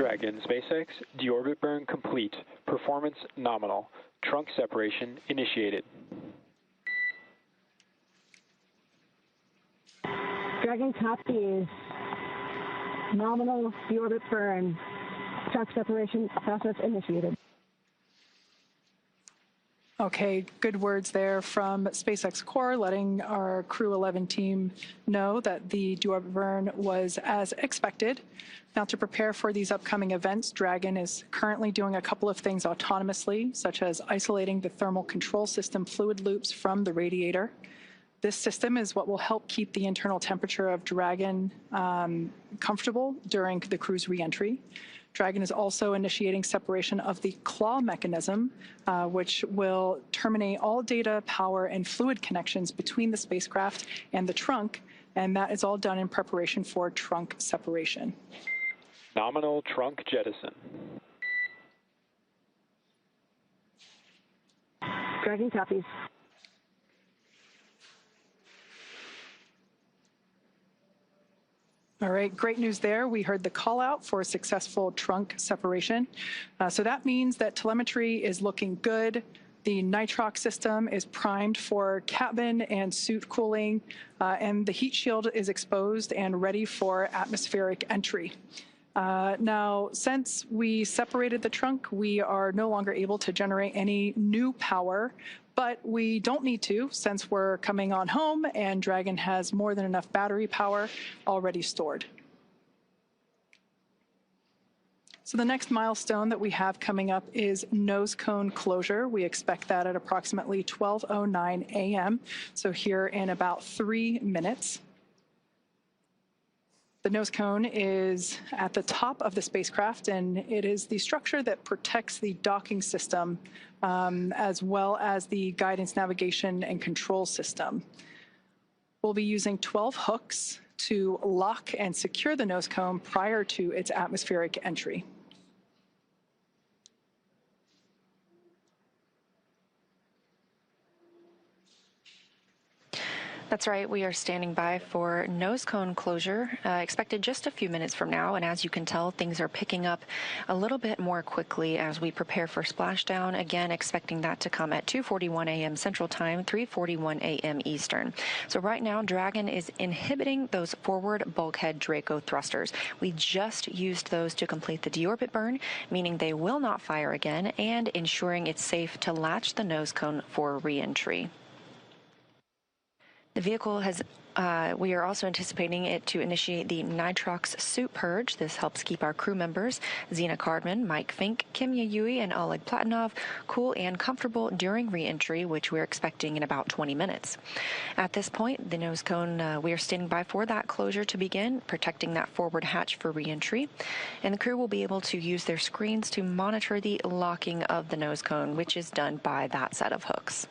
Dragon SpaceX, deorbit burn complete. Performance nominal. Trunk separation initiated. Dragon copies. Nominal deorbit burn. Trunk separation process initiated. Okay, good words there from SpaceX Core, letting our Crew-11 team know that the deorbit burn was as expected. Now, to prepare for these upcoming events, Dragon is currently doing a couple of things autonomously, such as isolating the thermal control system fluid loops from the radiator. This system is what will help keep the internal temperature of Dragon comfortable during the crew's reentry. Dragon is also initiating separation of the claw mechanism, which will terminate all data, power, and fluid connections between the spacecraft and the trunk, and that is all done in preparation for trunk separation. Nominal trunk jettison. Dragon copies. All right, great news there. We heard the call out for successful trunk separation. So that means that telemetry is looking good. The nitrox system is primed for cabin and suit cooling, and the heat shield is exposed and ready for atmospheric entry. Now, since we separated the trunk, we are no longer able to generate any new power, but we don't need to since we're coming on home and Dragon has more than enough battery power already stored. So the next milestone that we have coming up is nose cone closure. We expect that at approximately 12:09 a.m., so here in about 3 minutes. The nose cone is at the top of the spacecraft, and it is the structure that protects the docking system as well as the guidance, navigation, and control system. We'll be using 12 hooks to lock and secure the nose cone prior to its atmospheric entry. That's right. We are standing by for nose cone closure, expected just a few minutes from now. And as you can tell, things are picking up a little bit more quickly as we prepare for splashdown. Again, expecting that to come at 2:41 a.m. Central Time, 3:41 a.m. Eastern. So right now, Dragon is inhibiting those forward bulkhead Draco thrusters. We just used those to complete the deorbit burn, meaning they will not fire again, and ensuring it's safe to latch the nose cone for re-entry. The vehicle has, we are also anticipating it to initiate the nitrox suit purge. This helps keep our crew members, Zena Cardman, Mike Fink, Kimya Yui, and Oleg Platonov, cool and comfortable during re-entry, which we're expecting in about 20 minutes. At this point, the nose cone, we are standing by for that closure to begin, protecting that forward hatch for re-entry. And the crew will be able to use their screens to monitor the locking of the nose cone, which is done by that set of hooks.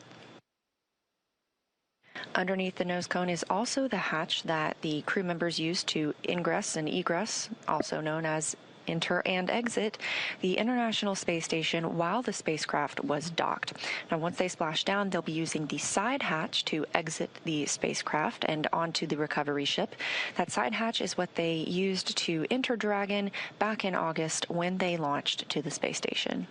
Underneath the nose cone is also the hatch that the crew members use to ingress and egress, also known as enter and exit, the International Space Station while the spacecraft was docked. Now, once they splash down, they'll be using the side hatch to exit the spacecraft and onto the recovery ship. That side hatch is what they used to enter Dragon back in August when they launched to the space station.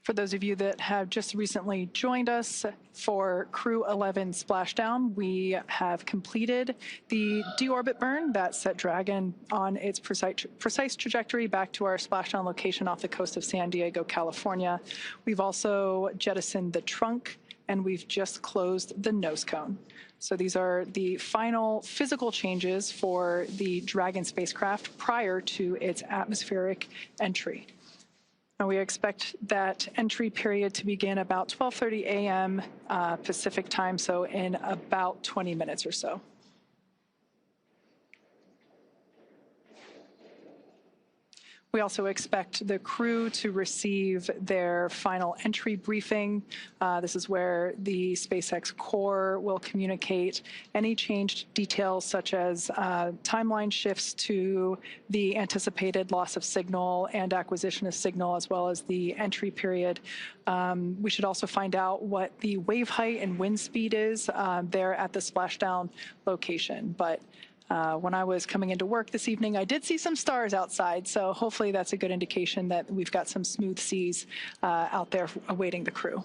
For those of you that have just recently joined us for Crew-11 Splashdown, we have completed the deorbit burn that set Dragon on its precise trajectory back to our splashdown location off the coast of San Diego, California. We've also jettisoned the trunk, and we've just closed the nose cone. So these are the final physical changes for the Dragon spacecraft prior to its atmospheric entry. And we expect that entry period to begin about 12:30 a.m. Pacific time, so in about 20 minutes or so. We also expect the crew to receive their final entry briefing. This is where the SpaceX core will communicate any changed details, such as timeline shifts to the anticipated loss of signal and acquisition of signal, as well as the entry period. We should also find out what the wave height and wind speed is there at the splashdown location. But when I was coming into work this evening, I did see some stars outside, so hopefully that's a good indication that we've got some smooth seas out there awaiting the crew.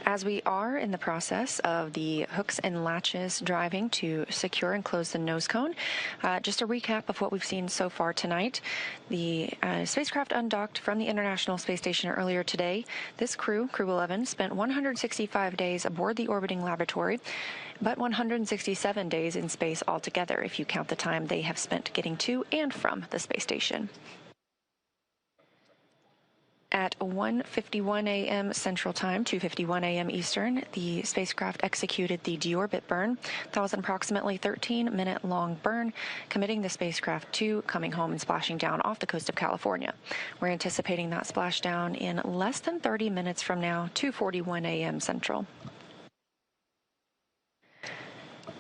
As we are in the process of the hooks and latches driving to secure and close the nose cone, just a recap of what we've seen so far tonight. The spacecraft undocked from the International Space Station earlier today. This Crew-11, spent 165 days aboard the orbiting laboratory, but 167 days in space altogether, if you count the time they have spent getting to and from the space station. At 1:51 a.m. Central Time, 2:51 a.m. Eastern, the spacecraft executed the deorbit burn. That was an approximately 13-minute-long burn, committing the spacecraft to coming home and splashing down off the coast of California. We're anticipating that splashdown in less than 30 minutes from now, 2:41 a.m. Central.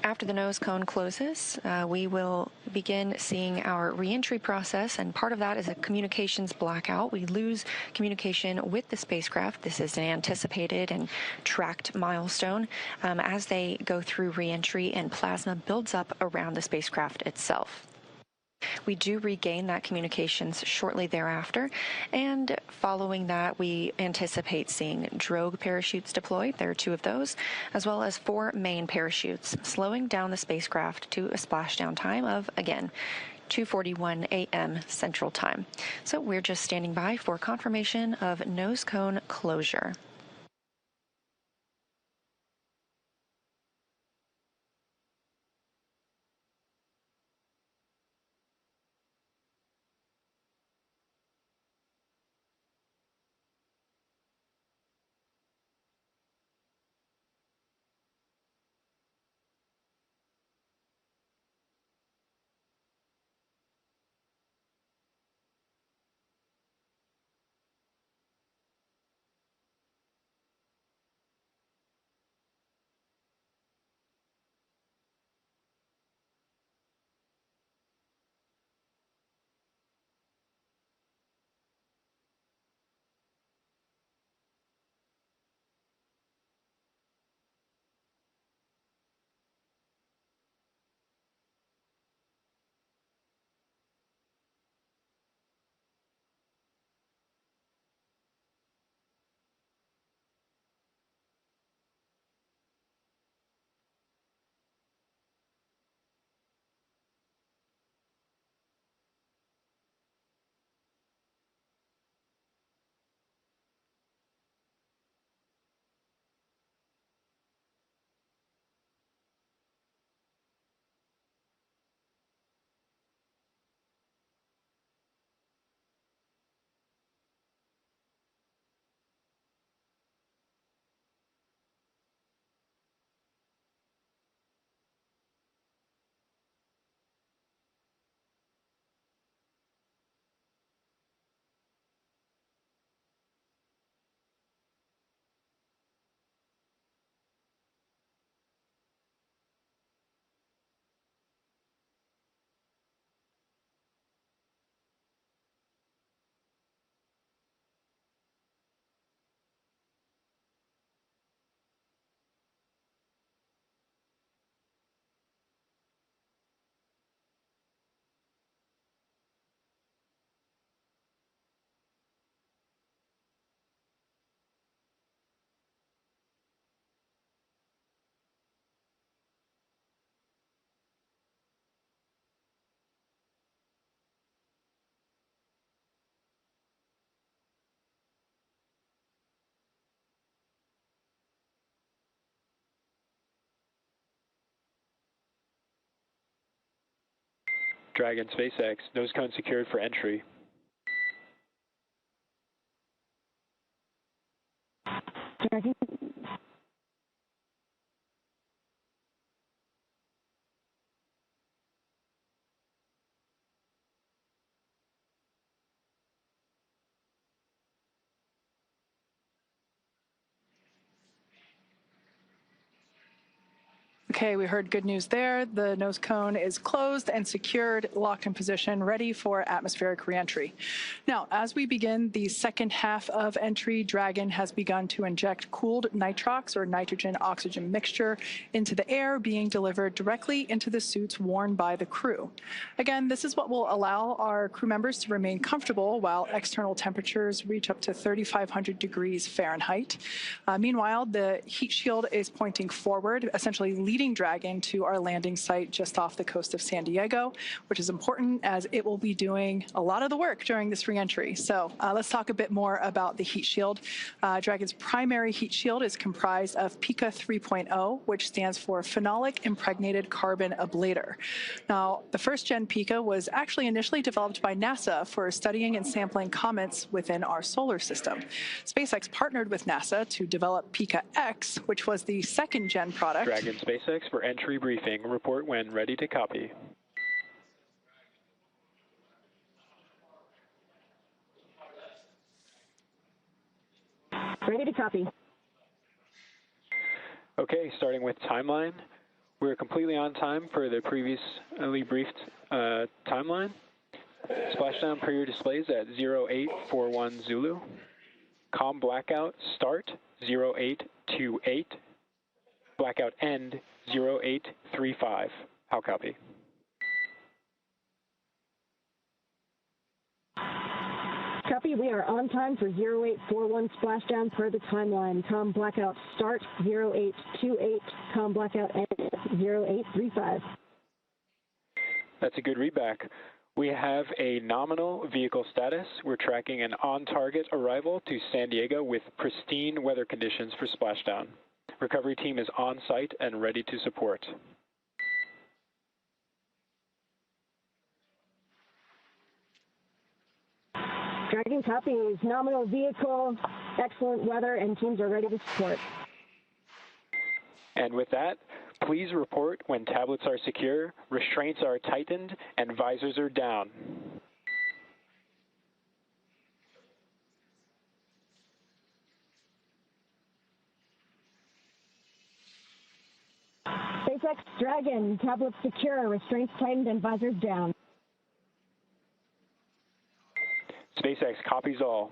After the nose cone closes, we will begin seeing our reentry process, and part of that is a communications blackout. We lose communication with the spacecraft. This is an anticipated and tracked milestone as they go through reentry and plasma builds up around the spacecraft itself. We do regain that communications shortly thereafter, and following that, we anticipate seeing drogue parachutes deployed. There are 2 of those, as well as 4 main parachutes, slowing down the spacecraft to a splashdown time of, again, 2:41 a.m. Central Time. So we're just standing by for confirmation of nose cone closure. Dragon SpaceX, nose cone secured for entry. Dragon. Okay, we heard good news there. The nose cone is closed and secured, locked in position, ready for atmospheric reentry. Now, as we begin the second half of entry, Dragon has begun to inject cooled nitrox, or nitrogen-oxygen mixture, into the air, being delivered directly into the suits worn by the crew. Again, this is what will allow our crew members to remain comfortable while external temperatures reach up to 3,500 degrees Fahrenheit. Meanwhile, the heat shield is pointing forward, essentially leading Dragon to our landing site just off the coast of San Diego, which is important as it will be doing a lot of the work during this reentry. So let's talk a bit more about the heat shield. Dragon's primary heat shield is comprised of PICA 3.0, which stands for Phenolic Impregnated Carbon Ablator. Now, the first gen PICA was actually initially developed by NASA for studying and sampling comets within our solar system. SpaceX partnered with NASA to develop PICA X, which was the second gen product. Dragon SpaceX for entry briefing. Report when ready to copy. Ready to copy. Okay, starting with timeline. We're completely on time for the previously briefed timeline. Splashdown per your displays at 0841 Zulu. COM blackout start 0828. Blackout end 0835. How copy? Copy, we are on time for 0841 splashdown per the timeline. COM blackout start 0828, COM blackout end 0835. That's a good readback. We have a nominal vehicle status. We're tracking an on-target arrival to San Diego with pristine weather conditions for splashdown. Recovery team is on site and ready to support. Dragon copies, nominal vehicle, excellent weather, and teams are ready to support. And with that, please report when tablets are secure, restraints are tightened, and visors are down. SpaceX Dragon, tablets secure, restraints tightened, and visors down. SpaceX copies all.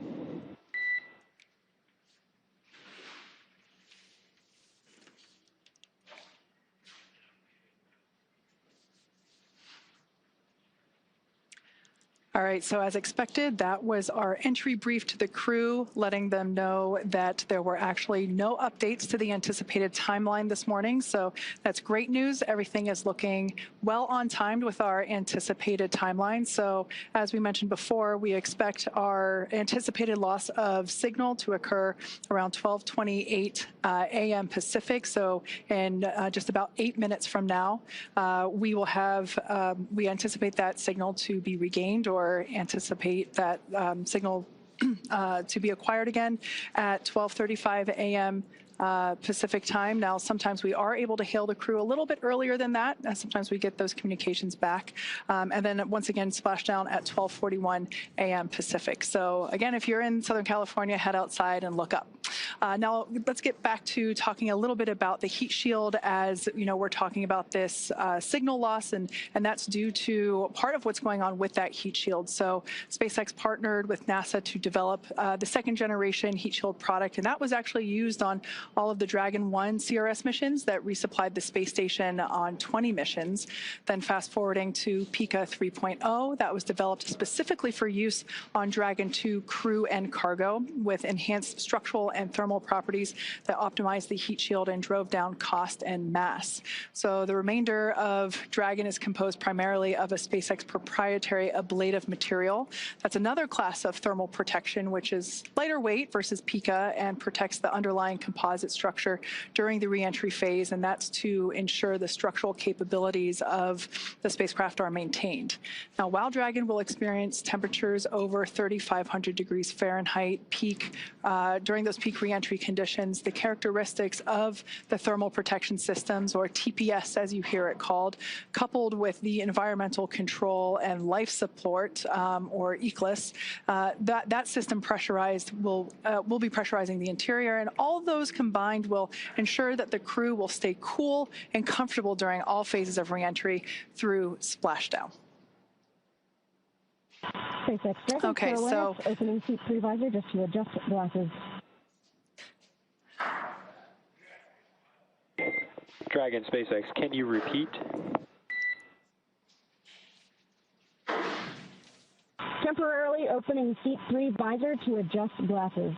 All right, so as expected, that was our entry brief to the crew, letting them know that there were actually no updates to the anticipated timeline this morning. So that's great news. Everything is looking well on timed with our anticipated timeline. So as we mentioned before, we expect our anticipated loss of signal to occur around 12:28 a.m. Pacific. So in just about 8 minutes from now, we will have, we anticipate that signal to be regained, or anticipate that signal to be acquired again at 12:35 a.m. Pacific time. Now, sometimes we are able to hail the crew a little bit earlier than that. Sometimes we get those communications back. And then once again, splashdown at 12:41 a.m. Pacific. So again, if you're in Southern California, head outside and look up. Now, let's get back to talking a little bit about the heat shield. As you know, we're talking about this signal loss, and that's due to part of what's going on with that heat shield. So SpaceX partnered with NASA to develop the second generation heat shield product, and that was actually used on all of the Dragon 1 CRS missions that resupplied the space station on 20 missions. Then fast forwarding to PICA 3.0, that was developed specifically for use on Dragon 2 crew and cargo with enhanced structural and thermal properties that optimized the heat shield and drove down cost and mass. So the remainder of Dragon is composed primarily of a SpaceX proprietary ablative material. That's another class of thermal protection, which is lighter weight versus Pika and protects the underlying composite structure during the reentry phase, and that's to ensure the structural capabilities of the spacecraft are maintained. Now, while Dragon will experience temperatures over 3,500 degrees Fahrenheit peak during those peak reentry conditions, the characteristics of the thermal protection systems, or TPS as you hear it called, coupled with the environmental control and life support, or ECLS, that system pressurized will be pressurizing the interior, and all those combined will ensure that the crew will stay cool and comfortable during all phases of reentry through splashdown. SpaceX Dragon, okay, so opening seat previsor just to adjust glasses. Dragon, SpaceX, can you repeat? Temporarily opening seat 3 visor to adjust glasses.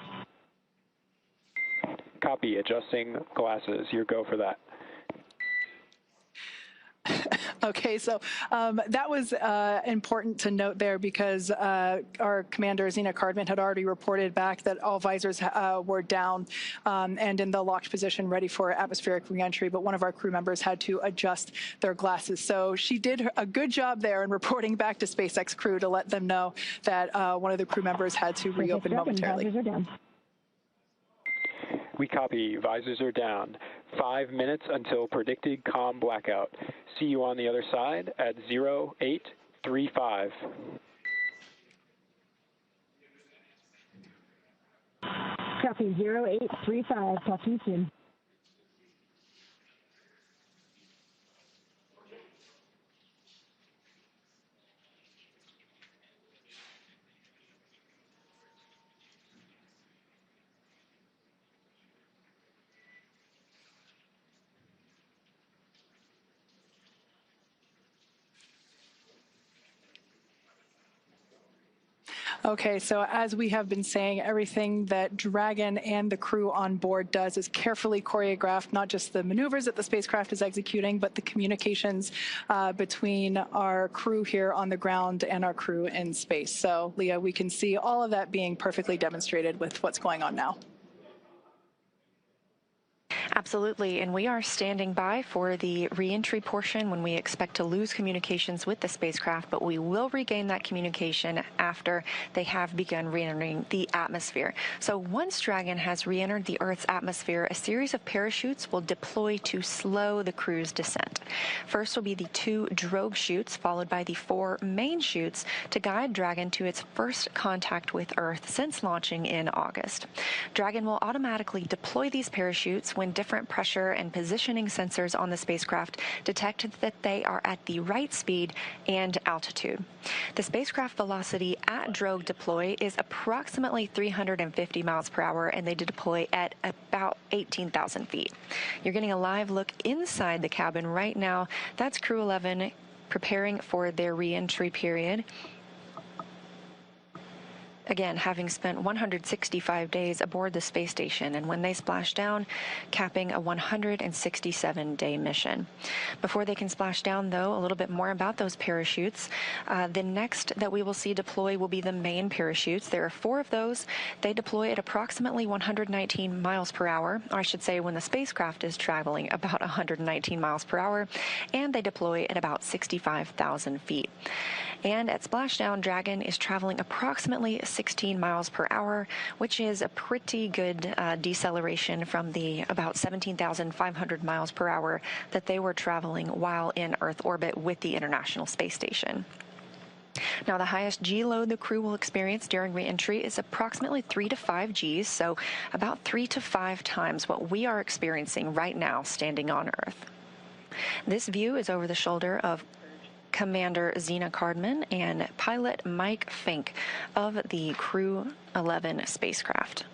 Copy, adjusting glasses. Your go for that. Okay, so that was important to note there because our commander, Zena Cardman, had already reported back that all visors were down and in the locked position ready for atmospheric reentry, but one of our crew members had to adjust their glasses. So she did a good job there in reporting back to SpaceX Crew to let them know that one of the crew members had to reopen momentarily. Visors are down. We copy. Visors are down. 5 minutes until predicted COM blackout. See you on the other side at 0835. Copy 0835. Talk to you soon. Okay, so as we have been saying, everything that Dragon and the crew on board does is carefully choreographed, not just the maneuvers that the spacecraft is executing, but the communications between our crew here on the ground and our crew in space. So, Leah, we can see all of that being perfectly demonstrated with what's going on now. Absolutely, and we are standing by for the reentry portion when we expect to lose communications with the spacecraft, but we will regain that communication after they have begun re-entering the atmosphere. So once Dragon has re-entered the Earth's atmosphere, a series of parachutes will deploy to slow the crew's descent. First will be the 2 drogue chutes, followed by the 4 main chutes to guide Dragon to its first contact with Earth since launching in August. Dragon will automatically deploy these parachutes when different pressure and positioning sensors on the spacecraft detect that they are at the right speed and altitude. The spacecraft velocity at drogue deploy is approximately 350 miles per hour, and they deploy at about 18,000 feet. You're getting a live look inside the cabin right now. That's Crew-11 preparing for their re-entry period. Again, having spent 165 days aboard the space station, and when they splash down, capping a 167-day mission. Before they can splash down, though, a little bit more about those parachutes. The next that we will see deploy will be the main parachutes. There are 4 of those. They deploy at approximately 119 miles per hour, or I should say when the spacecraft is traveling about 119 miles per hour, and they deploy at about 65,000 feet. And at splashdown, Dragon is traveling approximately 16 miles per hour, which is a pretty good deceleration from the about 17,500 miles per hour that they were traveling while in Earth orbit with the International Space Station. Now, the highest G load the crew will experience during re-entry is approximately 3 to 5 Gs, so about 3 to 5 times what we are experiencing right now standing on Earth. This view is over the shoulder of Commander Zena Cardman and pilot Mike Fink of the Crew-11 spacecraft.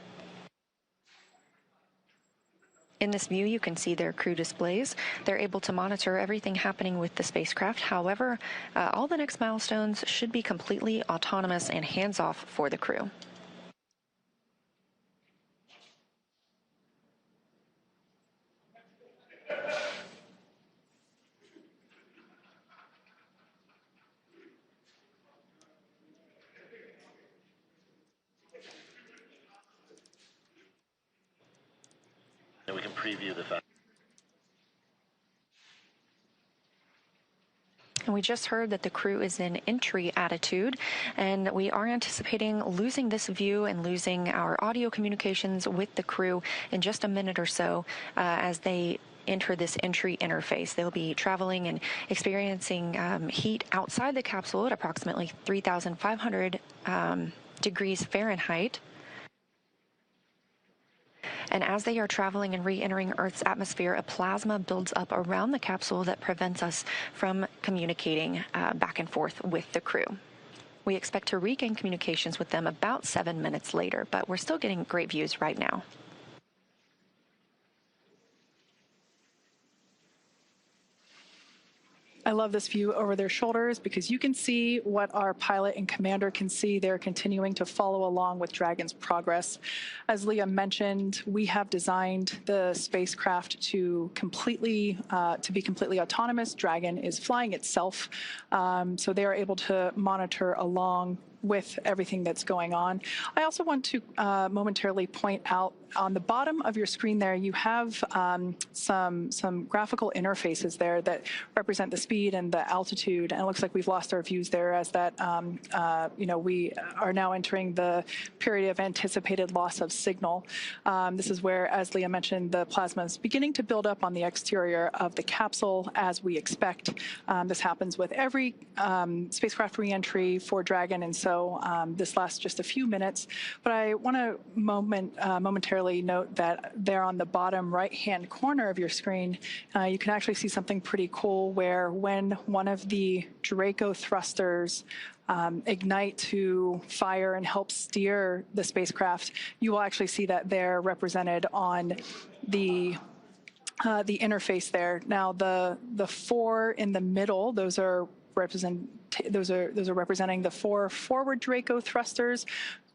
In this view, you can see their crew displays. They're able to monitor everything happening with the spacecraft. However, all the next milestones should be completely autonomous and hands-off for the crew. preview the fact. And we just heard that the crew is in entry attitude, and we are anticipating losing this view and losing our audio communications with the crew in just a minute or so as they enter this entry interface. They'll be traveling and experiencing heat outside the capsule at approximately 3,500 degrees Fahrenheit. And as they are traveling and re-entering Earth's atmosphere, a plasma builds up around the capsule that prevents us from communicating back and forth with the crew. We expect to regain communications with them about 7 minutes later, but we're still getting great views right now. I love this view over their shoulders because you can see what our pilot and commander can see. They're continuing to follow along with Dragon's progress. As Leah mentioned, we have designed the spacecraft to be completely autonomous. Dragon is flying itself, so they are able to monitor along with everything that's going on. I also want to momentarily point out on the bottom of your screen there, you have some graphical interfaces there that represent the speed and the altitude. And it looks like we've lost our views there as that, we are now entering the period of anticipated loss of signal. This is where, as Leah mentioned, the plasma is beginning to build up on the exterior of the capsule as we expect. This happens with every spacecraft reentry for Dragon, and so this lasts just a few minutes. But I want to momentarily note that there on the bottom right-hand corner of your screen, you can actually see something pretty cool where when one of the Draco thrusters ignite to fire and help steer the spacecraft, you will actually see that they're represented on the interface there. Now, the four in the middle, those are representing the four forward Draco thrusters.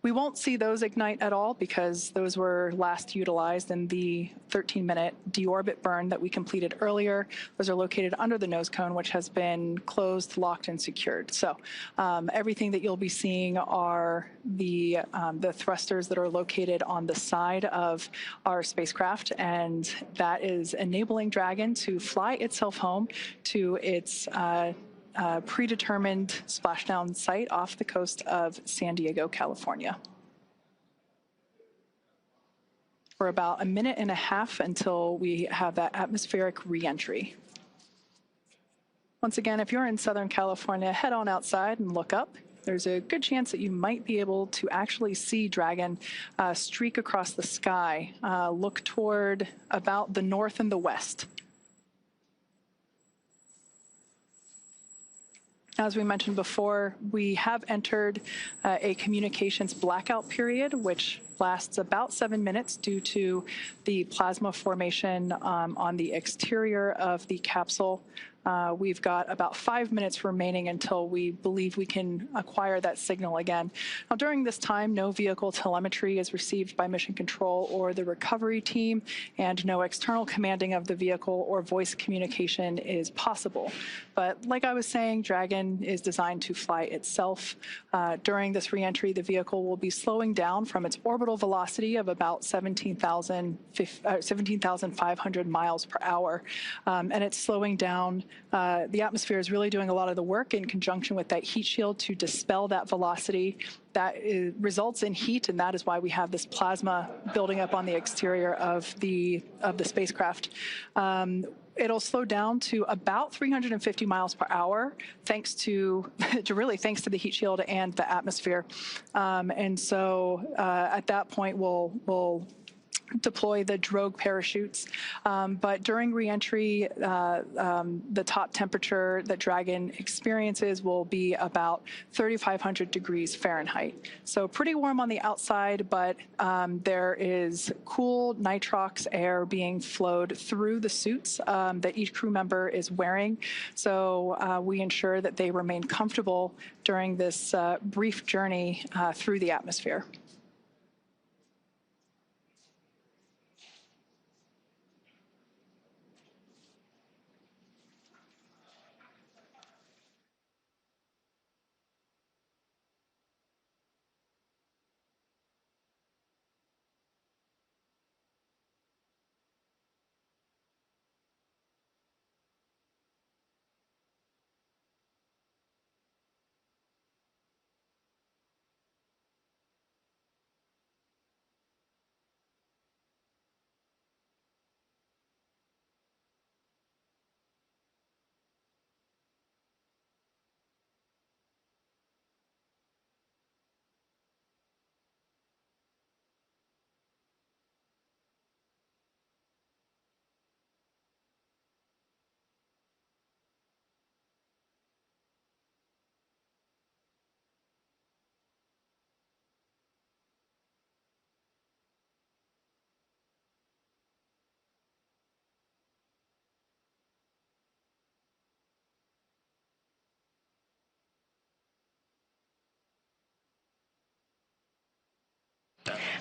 We won't see those ignite at all because those were last utilized in the 13-minute deorbit burn that we completed earlier. Those are located under the nose cone, which has been closed, locked, and secured. So everything that you'll be seeing are the thrusters that are located on the side of our spacecraft, and that is enabling Dragon to fly itself home to its predetermined splashdown site off the coast of San Diego, California. For about a minute and a half until we have that atmospheric reentry. Once again, if you're in Southern California, head on outside and look up. There's a good chance that you might be able to actually see Dragon streak across the sky, look toward about the north and the west. As we mentioned before, we have entered a communications blackout period, which lasts about 7 minutes due to the plasma formation on the exterior of the capsule. We've got about 5 minutes remaining until we believe we can acquire that signal again. Now, during this time, no vehicle telemetry is received by Mission Control or the recovery team, and no external commanding of the vehicle or voice communication is possible. But like I was saying, Dragon is designed to fly itself. During this reentry, the vehicle will be slowing down from its orbital velocity of about 17,500 miles per hour, and it's slowing down. The atmosphere is really doing a lot of the work in conjunction with that heat shield to dispel that velocity. That results in heat, and that is why we have this plasma building up on the exterior of the spacecraft. It'll slow down to about 350 miles per hour, thanks to the heat shield and the atmosphere. And so at that point, we'll deploy the drogue parachutes. But during reentry, the top temperature that Dragon experiences will be about 3,500 degrees Fahrenheit. So pretty warm on the outside, but there is cool nitrox air being flowed through the suits that each crew member is wearing. So we ensure that they remain comfortable during this brief journey through the atmosphere.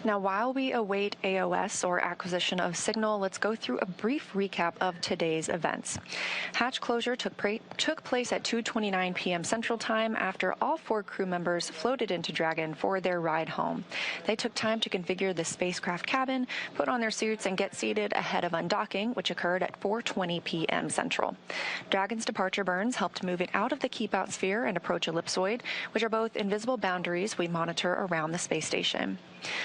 Now, while we await AOS, or acquisition of signal, let's go through a brief recap of today's events. Hatch closure took place at 2:29 p.m. Central Time after all 4 crew members floated into Dragon for their ride home. They took time to configure the spacecraft cabin, put on their suits, and get seated ahead of undocking, which occurred at 4:20 p.m. Central. Dragon's departure burns helped move it out of the keep-out sphere and approach ellipsoid, which are both invisible boundaries we monitor around the space station.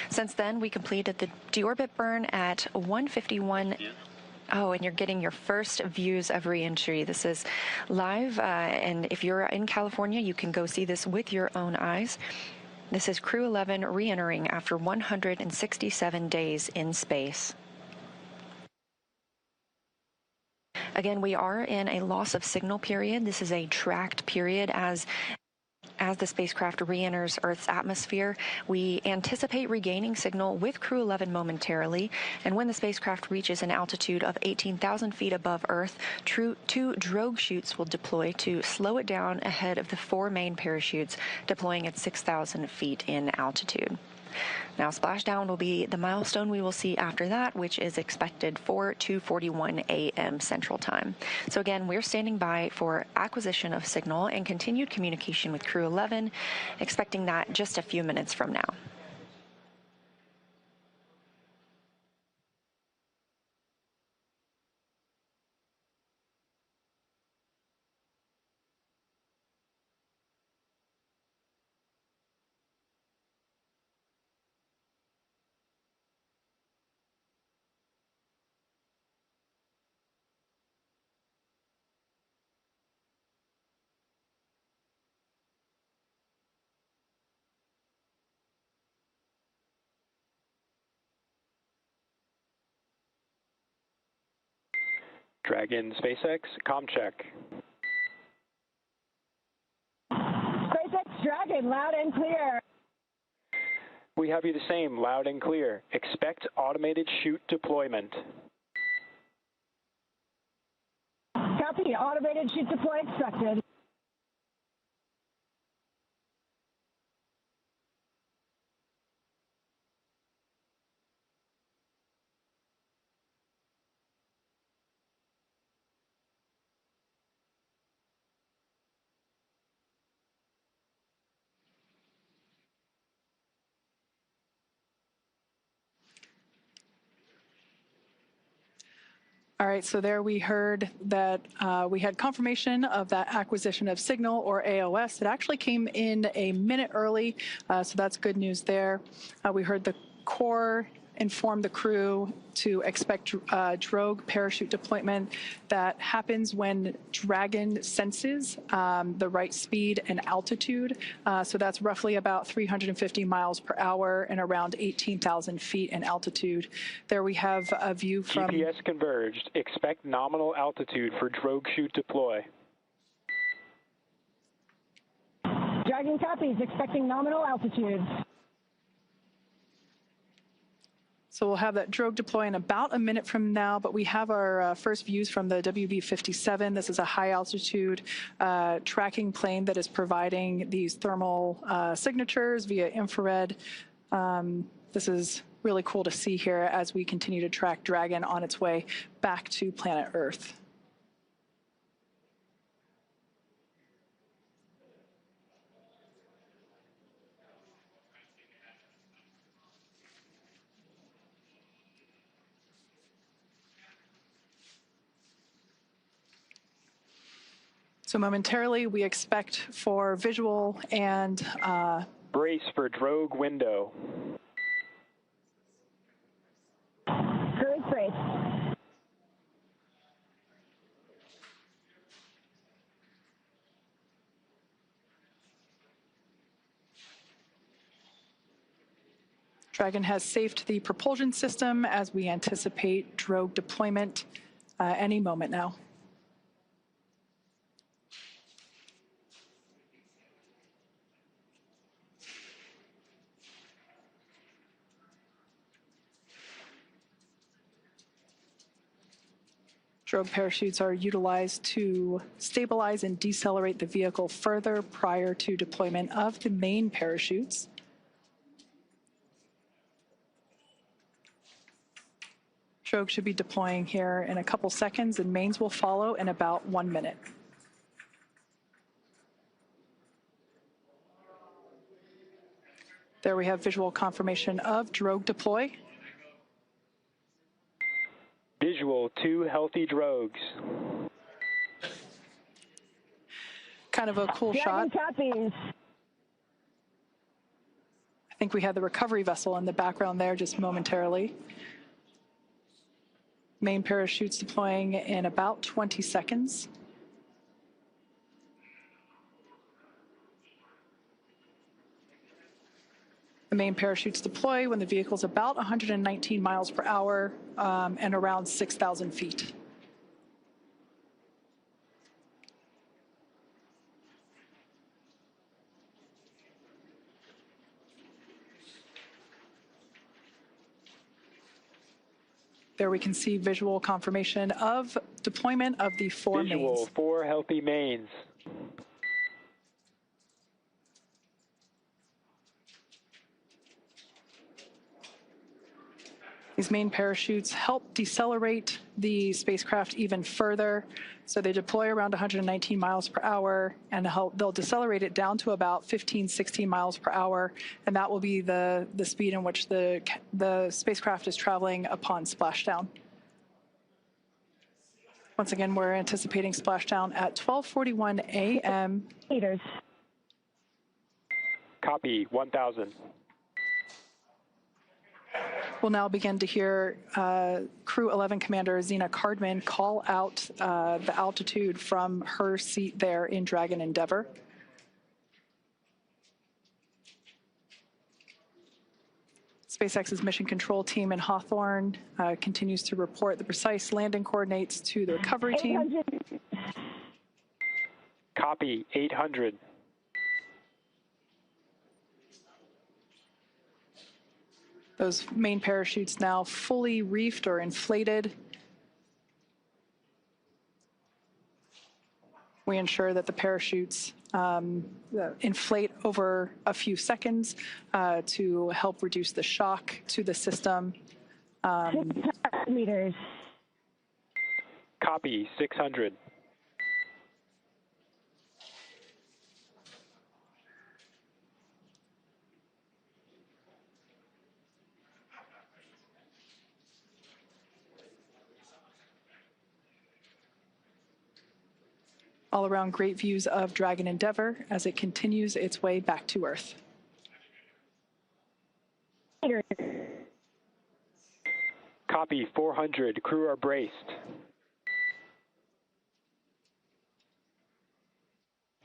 Since then, we completed the deorbit burn at 1:51. Oh, and you're getting your first views of reentry. This is live, and if you're in California, you can go see this with your own eyes. This is Crew-11 re-entering after 167 days in space. Again, we are in a loss of signal period. This is a tracked period as the spacecraft re-enters Earth's atmosphere. We anticipate regaining signal with Crew-11 momentarily, and when the spacecraft reaches an altitude of 18,000 feet above Earth, 2 drogue chutes will deploy to slow it down ahead of the 4 main parachutes deploying at 6,000 feet in altitude. Now, Splashdown will be the milestone we will see after that, which is expected for 2:41 a.m. Central Time. So again, we're standing by for acquisition of signal and continued communication with Crew-11, expecting that just a few minutes from now. Dragon SpaceX, comm check. SpaceX Dragon, loud and clear. We have you the same, loud and clear. Expect automated chute deployment. Copy, automated chute deploy expected. All right, so there we heard that we had confirmation of that acquisition of signal, or AOS. It actually came in a minute early, so that's good news there. We heard the core inform the crew to expect drogue parachute deployment that happens when Dragon senses the right speed and altitude. So that's roughly about 350 miles per hour and around 18,000 feet in altitude. There we have a view from... GPS converged. Expect nominal altitude for drogue chute deploy. Dragon copies, expecting nominal altitude. So we'll have that drogue deploy in about a minute from now, but we have our first views from the WB-57. This is a high-altitude tracking plane that is providing these thermal signatures via infrared. This is really cool to see here as we continue to track Dragon on its way back to planet Earth. So momentarily, we expect for visual and... Brace for drogue window. Crew brace. Dragon has safed the propulsion system as we anticipate drogue deployment any moment now. Drogue parachutes are utilized to stabilize and decelerate the vehicle further prior to deployment of the main parachutes. Drogue should be deploying here in a couple seconds, and mains will follow in about 1 minute. There we have visual confirmation of drogue deploy. Visual, 2 healthy drogues. Kind of a cool shot. Copies. I think we had the recovery vessel in the background there just momentarily. Main parachutes deploying in about 20 seconds. The main parachutes deploy when the vehicle's about 119 miles per hour and around 6,000 feet. There we can see visual confirmation of deployment of the 4 mains. Visual, 4 healthy mains. These main parachutes help decelerate the spacecraft even further. So they deploy around 119 miles per hour, and they'll decelerate it down to about 15, 16 miles per hour, and that will be the speed in which the spacecraft is traveling upon splashdown. Once again, we're anticipating splashdown at 12:41 a.m. Meters. Copy, 1,000. We'll now begin to hear Crew-11 Commander Zena Cardman call out the altitude from her seat there in Dragon Endeavour. SpaceX's mission control team in Hawthorne continues to report the precise landing coordinates to the recovery team. Copy, 800. Those main parachutes now fully reefed or inflated. We ensure that the parachutes inflate over a few seconds to help reduce the shock to the system. Meters. Copy, 600. All around great views of Dragon Endeavour as it continues its way back to Earth. Copy, 400. Crew are braced.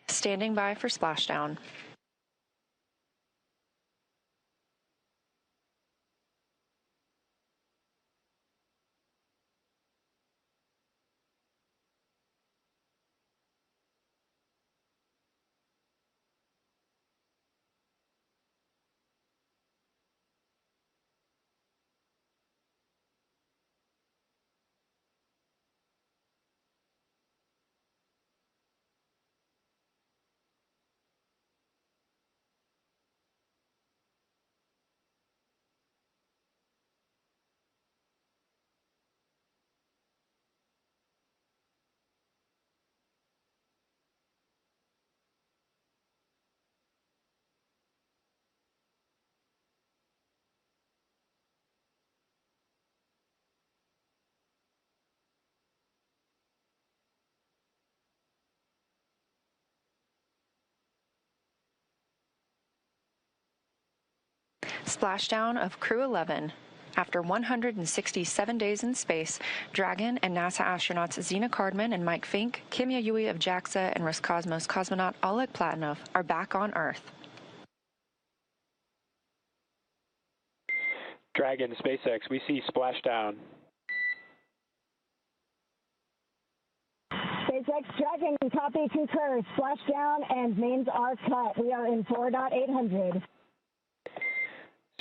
Standing by for splashdown. Splashdown of Crew-11. After 167 days in space, Dragon and NASA astronauts Zena Cardman and Mike Fink, Kim Yayoi of JAXA, and Roscosmos cosmonaut Oleg Platonov are back on Earth. Dragon, SpaceX, we see splashdown. SpaceX Dragon, copy, concur. Splashdown and mains are cut. We are in 4.800.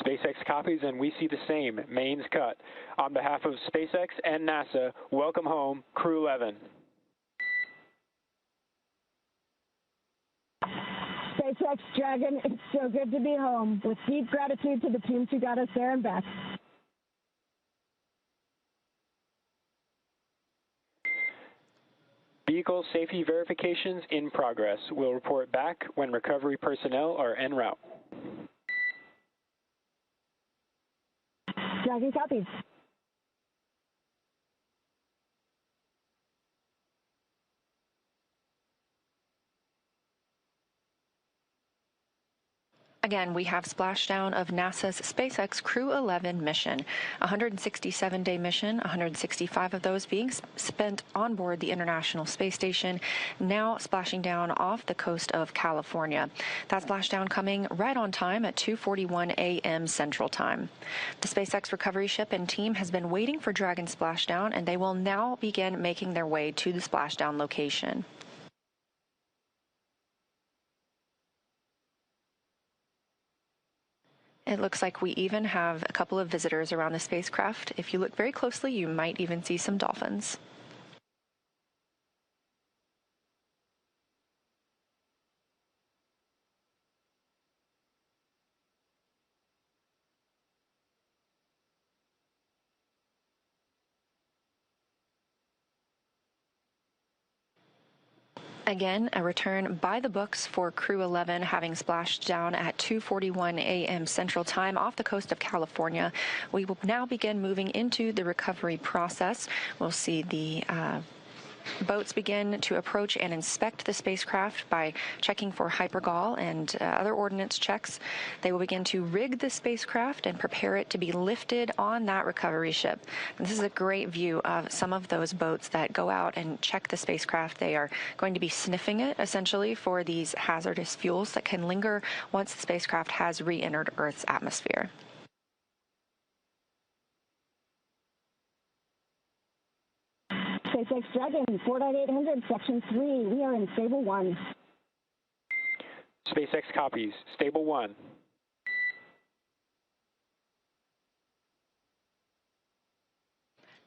SpaceX copies, and we see the same. Mains cut. On behalf of SpaceX and NASA, welcome home, Crew-11. SpaceX Dragon, it's so good to be home. With deep gratitude to the teams who got us there and back. vehicle safety verifications in progress. We'll report back when recovery personnel are en route. Dragon copies. Again, we have splashdown of NASA's SpaceX Crew-11 mission, a 167-day mission, 165 of those being spent on board the International Space Station, now splashing down off the coast of California. That splashdown coming right on time at 2:41 a.m. Central Time. The SpaceX recovery ship and team has been waiting for Dragon splashdown, and they will now begin making their way to the splashdown location. It looks like we even have a couple of visitors around the spacecraft. If you look very closely, you might even see some dolphins. Again, a return by the books for Crew-11, having splashed down at 2:41 a.m. Central Time off the coast of California. We will now begin moving into the recovery process. We'll see the boats begin to approach and inspect the spacecraft by checking for hypergol and other ordnance checks. They will begin to rig the spacecraft and prepare it to be lifted on that recovery ship. And this is a great view of some of those boats that go out and check the spacecraft. They are going to be sniffing it, essentially, for these hazardous fuels that can linger once the spacecraft has re-entered Earth's atmosphere. SpaceX Dragon, 4.800, Section 3. We are in Stable 1. SpaceX copies. Stable 1.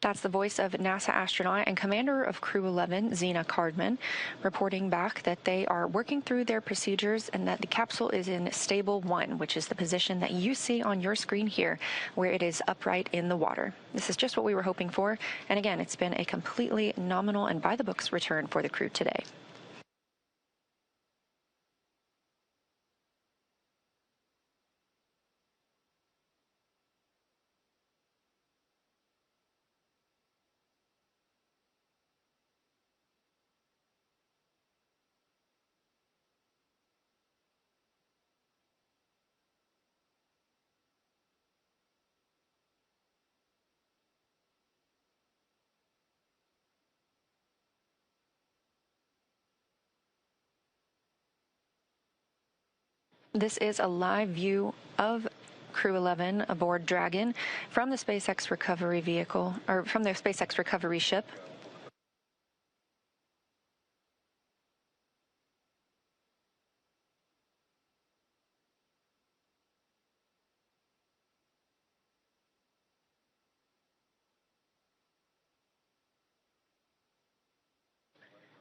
That's the voice of NASA astronaut and commander of Crew-11, Zena Cardman, reporting back that they are working through their procedures and that the capsule is in Stable 1, which is the position that you see on your screen here, where it is upright in the water. This is just what we were hoping for, and again, it's been a completely nominal and by-the-books return for the crew today. This is a live view of Crew-11 aboard Dragon from the SpaceX recovery vehicle, or from the SpaceX recovery ship.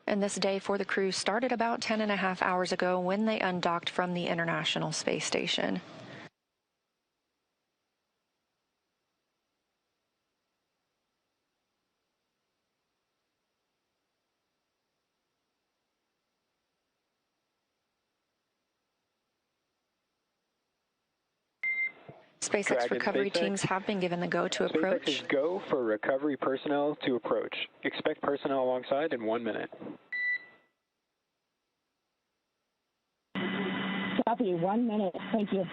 And this day for the crew started about 10.5 hours ago when they undocked from the International Space Station. SpaceX Dragon, recovery SpaceX. teams have been given the go to approach. SpaceX is go for recovery personnel to approach. Expect personnel alongside in 1 minute. Copy, 1 minute. Thank you.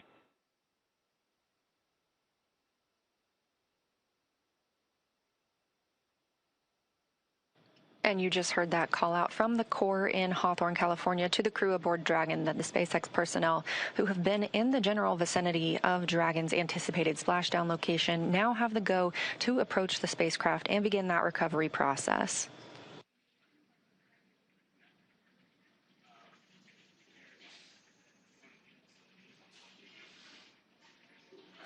And you just heard that call out from the Corps in Hawthorne, California, to the crew aboard Dragon, that the SpaceX personnel who have been in the general vicinity of Dragon's anticipated splashdown location now have the go to approach the spacecraft and begin that recovery process.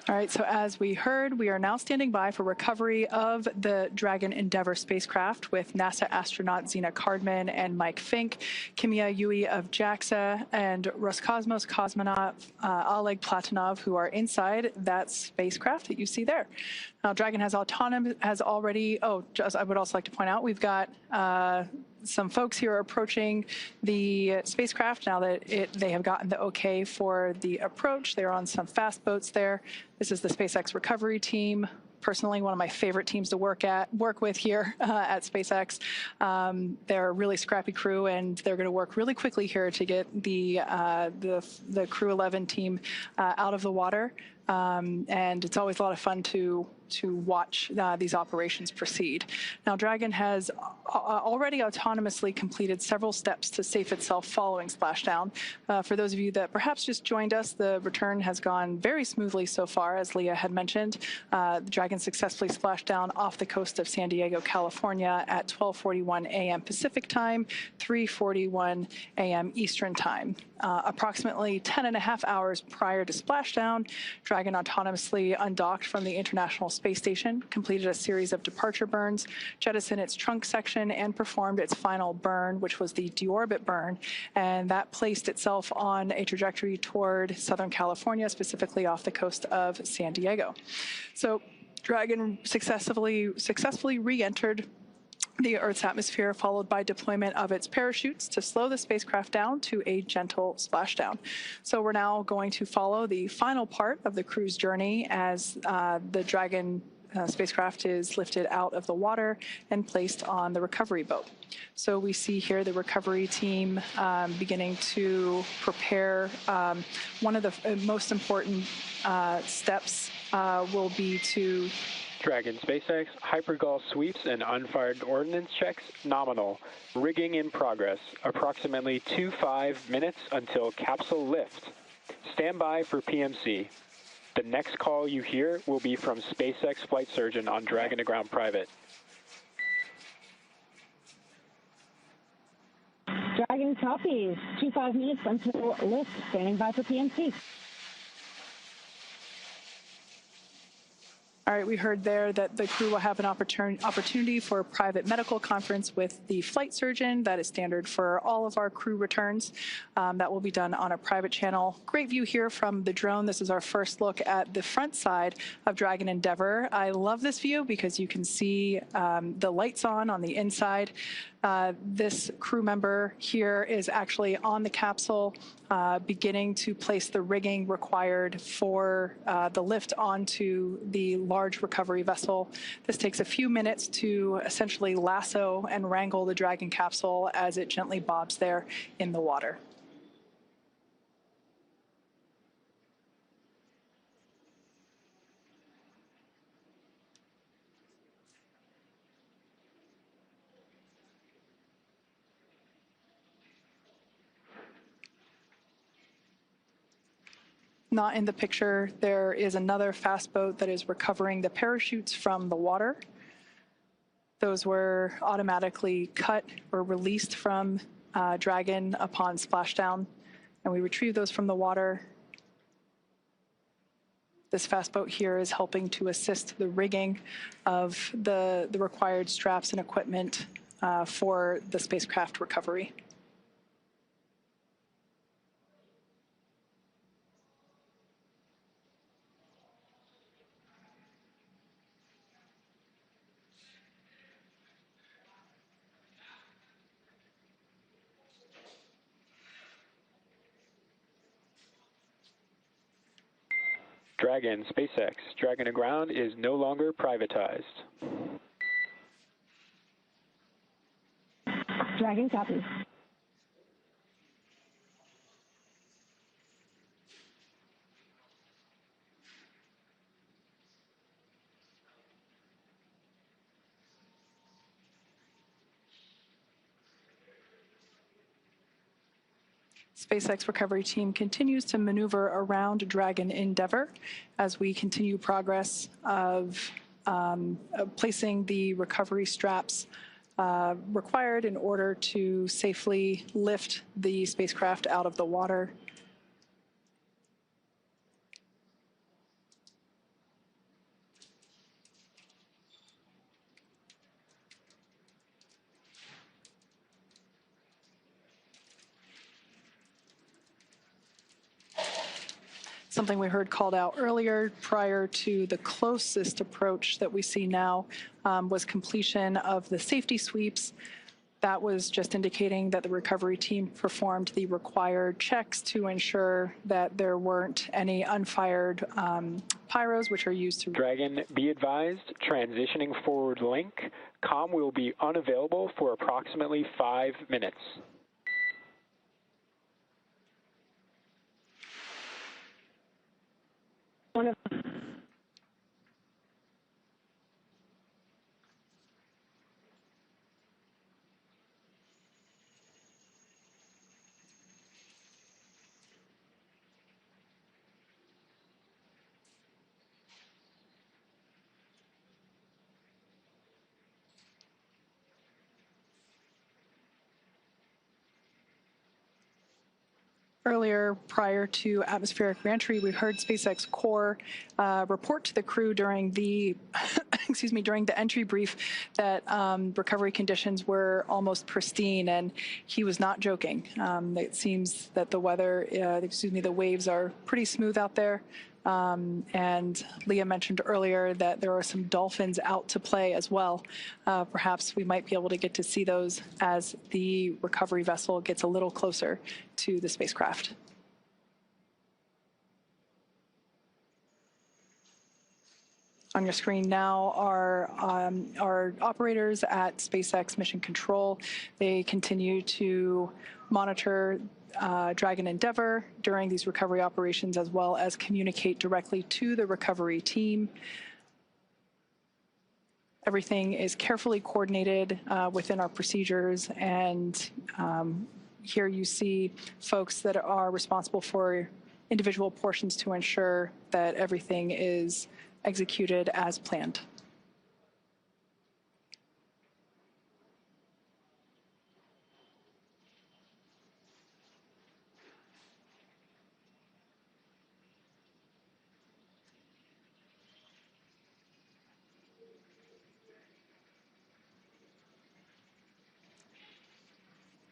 All right, so as we heard, we are now standing by for recovery of the Dragon Endeavour spacecraft with NASA astronaut Zena Cardman and Mike Fink, Kimia Yui of JAXA, and Roscosmos cosmonaut Oleg Platonov, who are inside that spacecraft that you see there. Now, Dragon has already, I would also like to point out, we've got some folks here are approaching the spacecraft now that they have gotten the okay for the approach. They're on some fast boats there. This is the SpaceX recovery team. Personally, one of my favorite teams to work with here at SpaceX. They're a really scrappy crew, and they're going to work really quickly here to get the Crew-11 team out of the water. And it's always a lot of fun to watch these operations proceed. Now, Dragon has already autonomously completed several steps to safe itself following splashdown. For those of you that perhaps just joined us, the return has gone very smoothly so far, as Leah had mentioned. The Dragon successfully splashed down off the coast of San Diego, California at 12:41 a.m. Pacific time, 3:41 a.m. Eastern time. Approximately 10.5 hours prior to splashdown, Dragon autonomously undocked from the International Space Station, completed a series of departure burns, jettisoned its trunk section, and performed its final burn, which was the deorbit burn, and that placed itself on a trajectory toward Southern California, specifically off the coast of San Diego. So Dragon successfully re-entered the Earth's atmosphere, followed by deployment of its parachutes to slow the spacecraft down to a gentle splashdown. So we're now going to follow the final part of the crew's journey as the Dragon spacecraft is lifted out of the water and placed on the recovery boat. So we see here the recovery team beginning to prepare. One of the most important steps will be to Dragon SpaceX, hypergol sweeps and unfired ordnance checks, nominal. Rigging in progress, approximately 25 minutes until capsule lift. Stand by for PMC. The next call you hear will be from SpaceX flight surgeon on Dragon to ground private. Dragon copies. 25 minutes until lift. Standing by for PMC. All right, we heard there that the crew will have an opportunity for a private medical conference with the flight surgeon. That is standard for all of our crew returns. That will be done on a private channel. Great view here from the drone. This is our first look at the front side of Dragon Endeavour. I love this view because you can see the lights on the inside. This crew member here is actually on the capsule, beginning to place the rigging required for the lift onto the large recovery vessel. This takes a few minutes to essentially lasso and wrangle the Dragon capsule as it gently bobs there in the water. Not in the picture, there is another fast boat that is recovering the parachutes from the water. Those were automatically cut or released from Dragon upon splashdown, and we retrieved those from the water. This fast boat here is helping to assist the rigging of the required straps and equipment for the spacecraft recovery. Dragon SpaceX, Dragon to ground is no longer privatized. Dragon copies. SpaceX recovery team continues to maneuver around Dragon Endeavour as we continue progress of placing the recovery straps required in order to safely lift the spacecraft out of the water. Something we heard called out earlier prior to the closest approach that we see now was completion of the safety sweeps. that was just indicating that the recovery team performed the required checks to ensure that there weren't any unfired pyros, which are used to... Dragon, be advised, transitioning forward link. Comm will be unavailable for approximately 5 minutes. Earlier, prior to atmospheric reentry, we heard SpaceX Core report to the crew during the, during the entry brief that recovery conditions were almost pristine, and he was not joking. It seems that the weather, the waves are pretty smooth out there. And Leah mentioned earlier that there are some dolphins out to play as well. Perhaps we might be able to get to see those as the recovery vessel gets a little closer to the spacecraft. On your screen now are our operators at SpaceX Mission Control. They continue to monitor Dragon Endeavour during these recovery operations, as well as communicate directly to the recovery team. Everything is carefully coordinated within our procedures, and here you see folks that are responsible for individual portions to ensure that everything is executed as planned.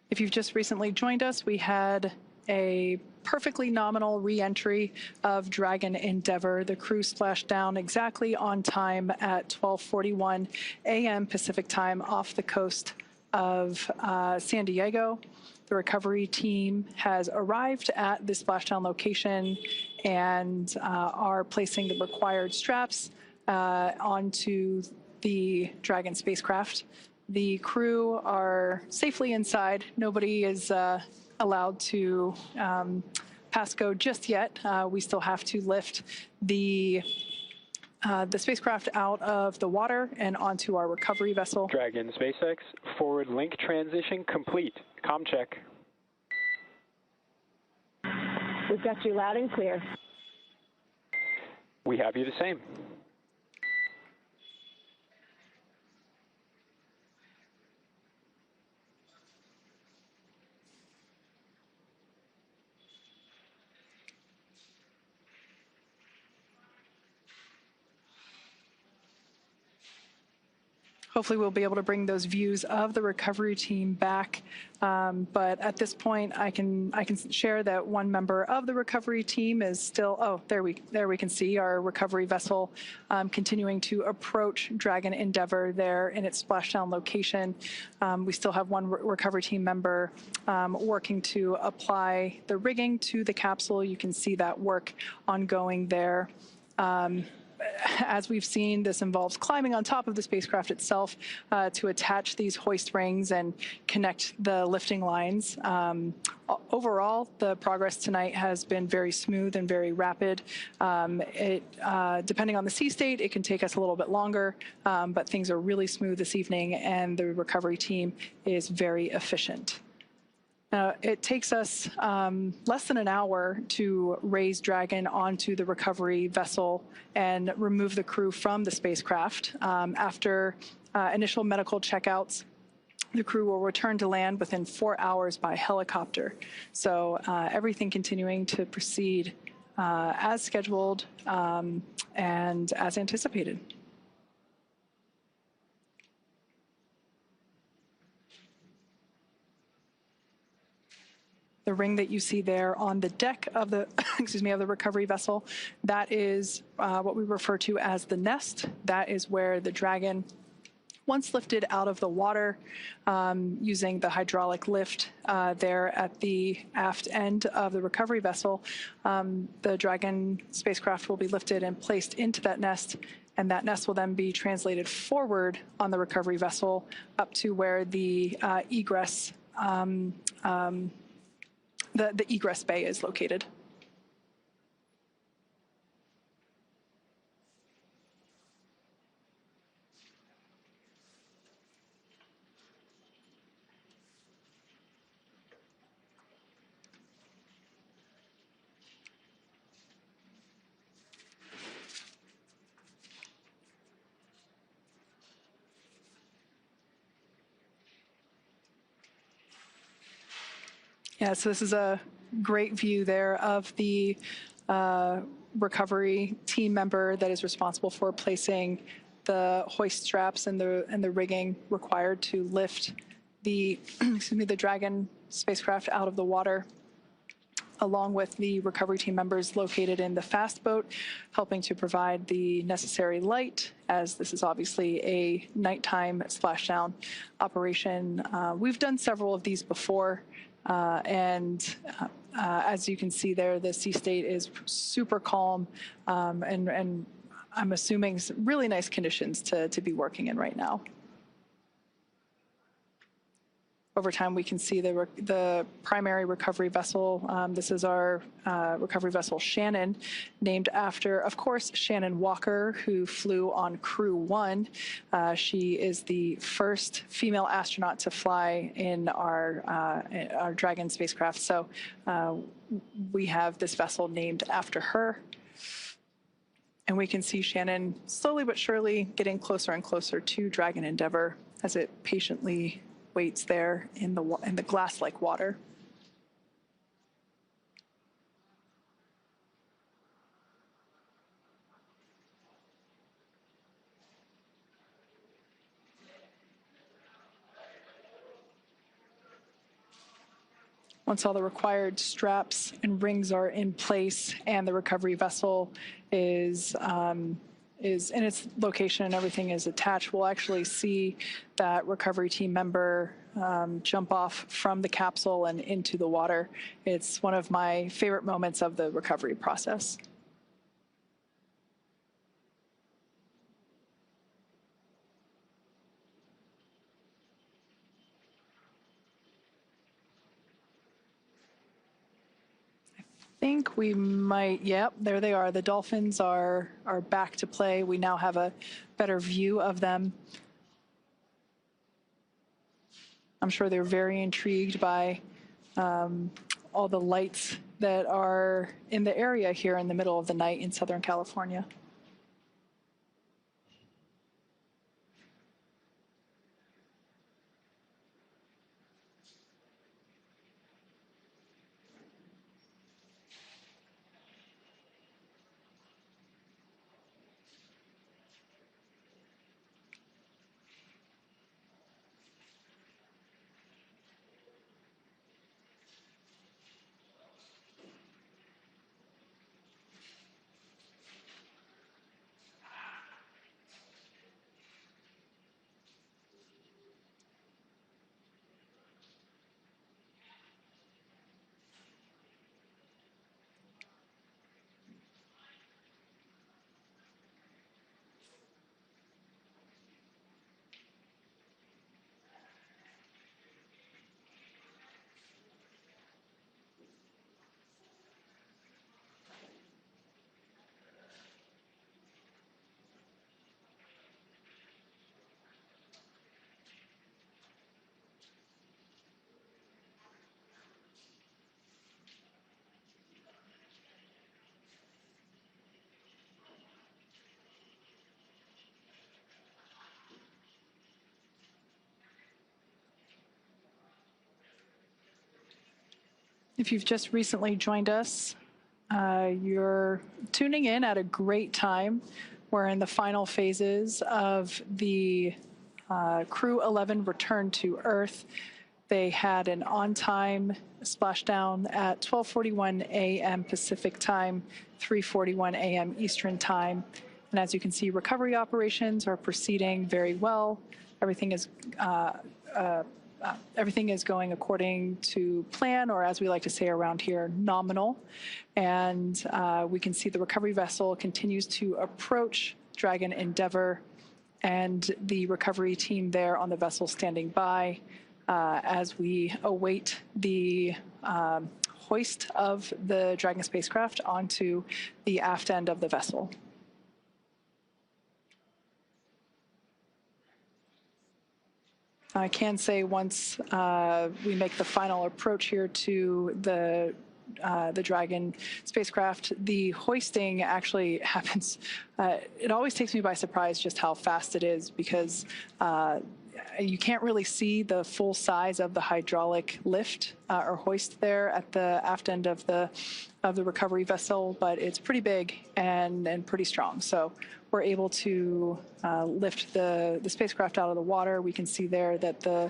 If you've just recently joined us, we had a perfectly nominal re-entry of Dragon Endeavour. The crew splashed down exactly on time at 12:41 a.m. Pacific time off the coast of San Diego. The recovery team has arrived at the splashdown location and are placing the required straps onto the Dragon spacecraft. The crew are safely inside. Nobody is allowed to pass go just yet. We still have to lift the spacecraft out of the water and onto our recovery vessel. Dragon SpaceX, forward link transition complete. Comm check. We've got you loud and clear. We have you the same. Hopefully we'll be able to bring those views of the recovery team back. But at this point, I can share that one member of the recovery team is still, oh, there we can see our recovery vessel continuing to approach Dragon Endeavour there in its splashdown location. We still have one recovery team member working to apply the rigging to the capsule. You can see that work ongoing there. As we've seen, this involves climbing on top of the spacecraft itself to attach these hoist rings and connect the lifting lines. Overall, the progress tonight has been very smooth and very rapid. Depending on the sea state, it can take us a little bit longer, but things are really smooth this evening, and the recovery team is very efficient. It takes us less than an hour to raise Dragon onto the recovery vessel and remove the crew from the spacecraft. After initial medical checkouts, the crew will return to land within 4 hours by helicopter. So everything continuing to proceed as scheduled and as anticipated. The ring that you see there on the deck of the, of the recovery vessel, that is what we refer to as the nest. That is where the Dragon Once lifted out of the water using the hydraulic lift there at the aft end of the recovery vessel, the Dragon spacecraft will be lifted and placed into that nest, and that nest will then be translated forward on the recovery vessel up to where the egress, the egress bay is located. Yeah, so this is a great view there of the recovery team member that is responsible for placing the hoist straps and the rigging required to lift the the Dragon spacecraft out of the water, along with the recovery team members located in the fast boat, helping to provide the necessary light, as this is obviously a nighttime splashdown operation. We've done several of these before. As you can see there, the sea state is super calm, and I'm assuming some really nice conditions to be working in right now. Over time, we can see the primary recovery vessel. This is our recovery vessel Shannon, named after, of course, Shannon Walker, who flew on Crew-11. She is the first female astronaut to fly in our Dragon spacecraft. So we have this vessel named after her. And we can see Shannon slowly but surely getting closer and closer to Dragon Endeavour as it patiently waits there in the glass-like water. Once all the required straps and rings are in place and the recovery vessel is in its location and everything is attached, we'll actually see that recovery team member jump off from the capsule and into the water. It's one of my favorite moments of the recovery process. I think we might, yep, there they are. The dolphins are back to play. We now have a better view of them. I'm sure they're very intrigued by all the lights that are in the area here in the middle of the night in Southern California. If you've just recently joined us, you're tuning in at a great time. We're in the final phases of the Crew-11 return to Earth. They had an on-time splashdown at 12:41 a.m. Pacific time, 3:41 a.m. Eastern time. And as you can see, recovery operations are proceeding very well. everything is everything is going according to plan, or as we like to say around here, nominal. And we can see the recovery vessel continues to approach Dragon Endeavour, and the recovery team there on the vessel standing by as we await the hoist of the Dragon spacecraft onto the aft end of the vessel. I can say once we make the final approach here to the Dragon spacecraft, the hoisting actually happens. It always takes me by surprise just how fast it is, because you can't really see the full size of the hydraulic lift or hoist there at the aft end of the recovery vessel, but it's pretty big and pretty strong. So we're able to lift the spacecraft out of the water. We can see there that the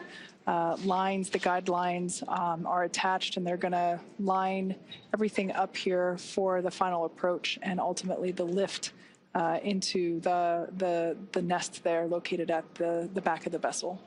lines, the guidelines are attached, and they're going to line everything up here for the final approach and ultimately the lift into the nest there located at the back of the vessel.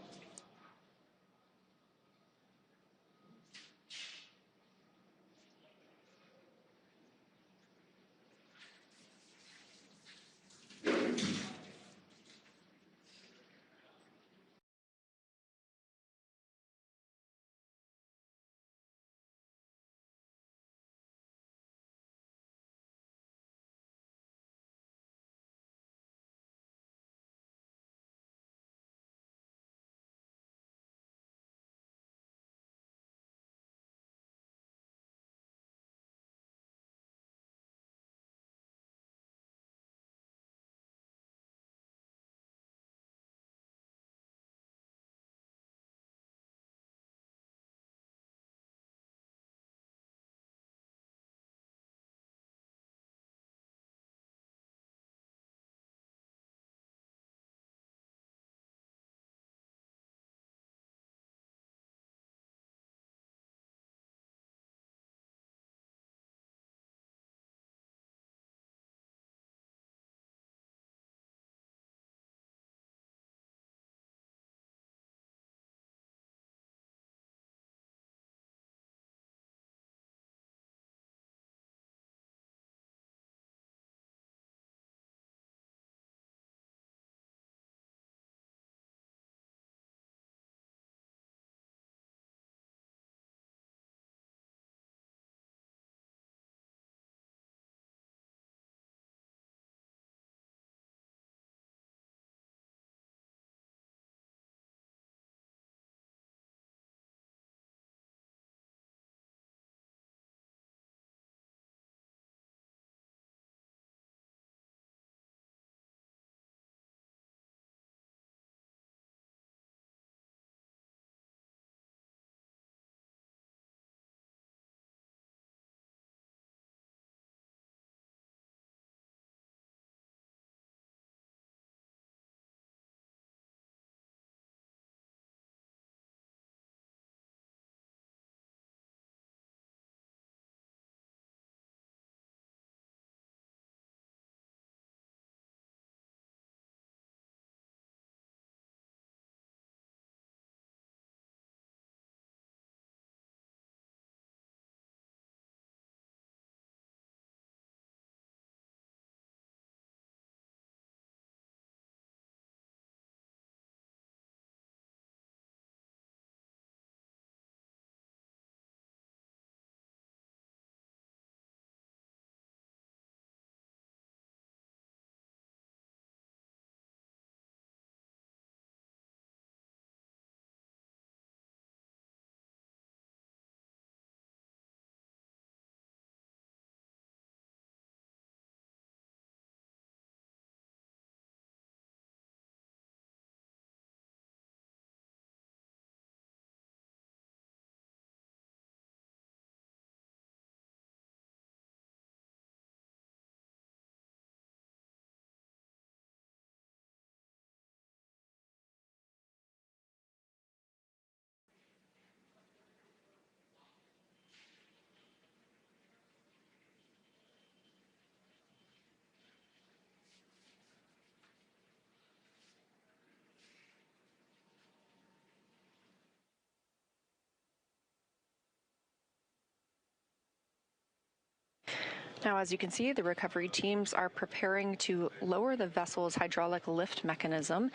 Now, as you can see, the recovery teams are preparing to lower the vessel's hydraulic lift mechanism,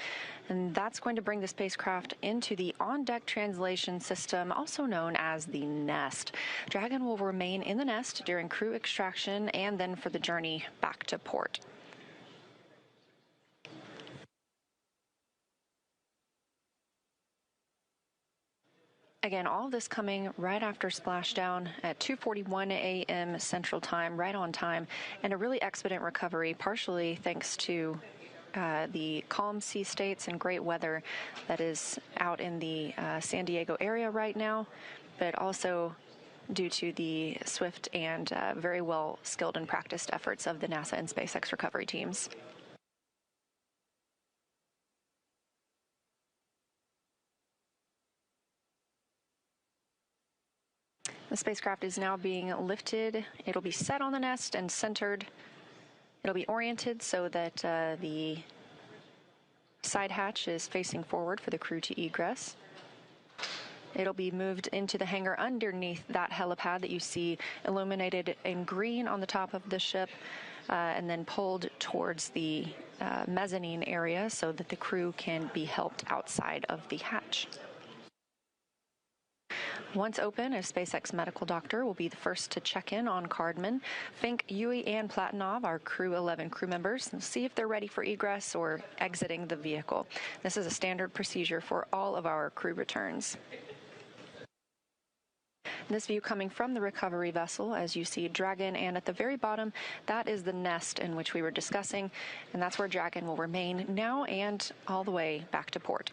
and that's going to bring the spacecraft into the on-deck translation system, also known as the nest. Dragon will remain in the nest during crew extraction and then for the journey back to port. Again, all of this coming right after splashdown at 2:41 a.m. Central Time, right on time, and a really expedient recovery, partially thanks to the calm sea states and great weather that is out in the San Diego area right now, but also due to the swift and very well skilled and practiced efforts of the NASA and SpaceX recovery teams. The spacecraft is now being lifted. It'll be set on the nest and centered. It'll be oriented so that the side hatch is facing forward for the crew to egress. It'll be moved into the hangar underneath that helipad that you see illuminated in green on the top of the ship, and then pulled towards the mezzanine area so that the crew can be helped outside of the hatch. Once open, a SpaceX medical doctor will be the first to check in on Cardman, Fink, Yui, and Platonov, our Crew-11 crew members, and see if they're ready for egress or exiting the vehicle. This is a standard procedure for all of our crew returns. This view coming from the recovery vessel, as you see Dragon, and at the very bottom, that is the nest in which we were discussing, and that's where Dragon will remain now and all the way back to port.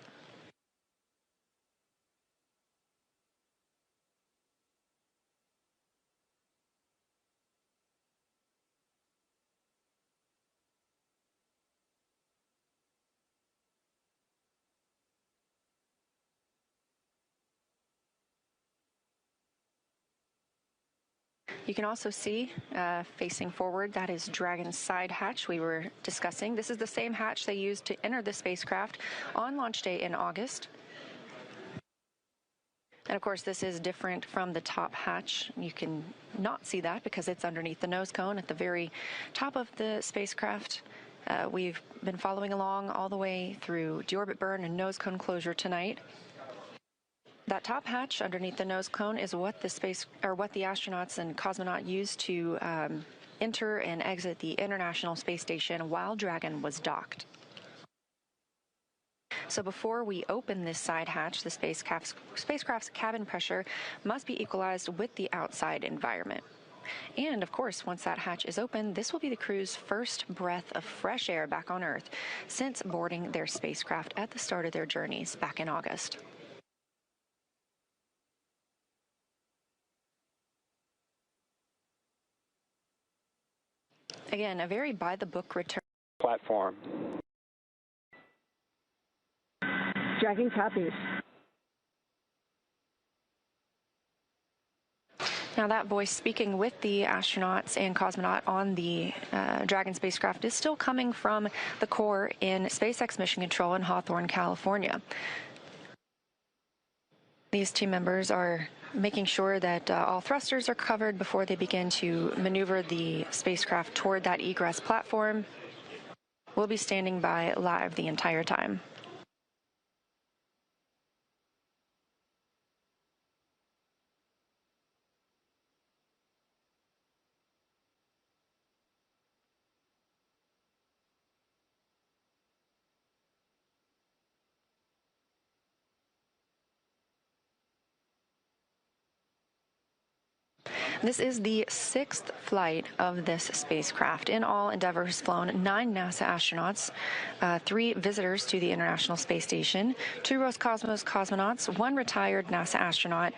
You can also see, facing forward, that is Dragon's side hatch we were discussing. This is the same hatch they used to enter the spacecraft on launch day in August. And of course, this is different from the top hatch. You can not see that because it's underneath the nose cone at the very top of the spacecraft. We've been following along all the way through deorbit burn and nose cone closure tonight. That top hatch underneath the nose cone is what the astronauts and cosmonaut used to enter and exit the International Space Station while Dragon was docked. So before we open this side hatch, the spacecraft's cabin pressure must be equalized with the outside environment. And of course, once that hatch is open, this will be the crew's first breath of fresh air back on Earth since boarding their spacecraft at the start of their journeys back in August. Again, a very by-the-book return. Platform. Dragon copies. Now, that voice speaking with the astronauts and cosmonaut on the Dragon spacecraft is still coming from the core in SpaceX Mission Control in Hawthorne, California. These team members are making sure that all thrusters are covered before they begin to maneuver the spacecraft toward that egress platform. We'll be standing by live the entire time. This is the 6th flight of this spacecraft. In all, Endeavour has flown 9 NASA astronauts, 3 visitors to the International Space Station, 2 Roscosmos cosmonauts, 1 retired NASA astronaut,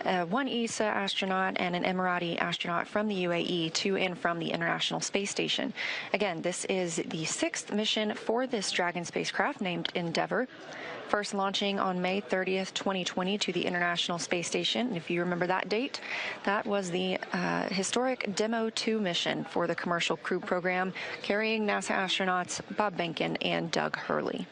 1 ESA astronaut, and an Emirati astronaut from the UAE to and from the International Space Station. Again, this is the 6th mission for this Dragon spacecraft named Endeavour. First launching on May 30th, 2020 to the International Space Station. And if you remember that date, that was the historic Demo 2 mission for the Commercial Crew Program, carrying NASA astronauts Bob Behnken and Doug Hurley.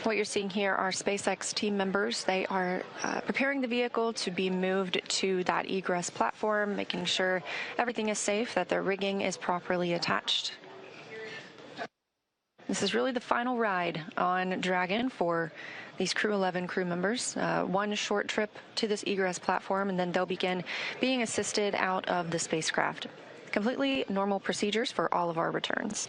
What you're seeing here are SpaceX team members. They are preparing the vehicle to be moved to that egress platform, making sure everything is safe, that the rigging is properly attached. This is really the final ride on Dragon for these Crew-11 crew members. One short trip to this egress platform, and then they'll begin being assisted out of the spacecraft. Completely normal procedures for all of our returns.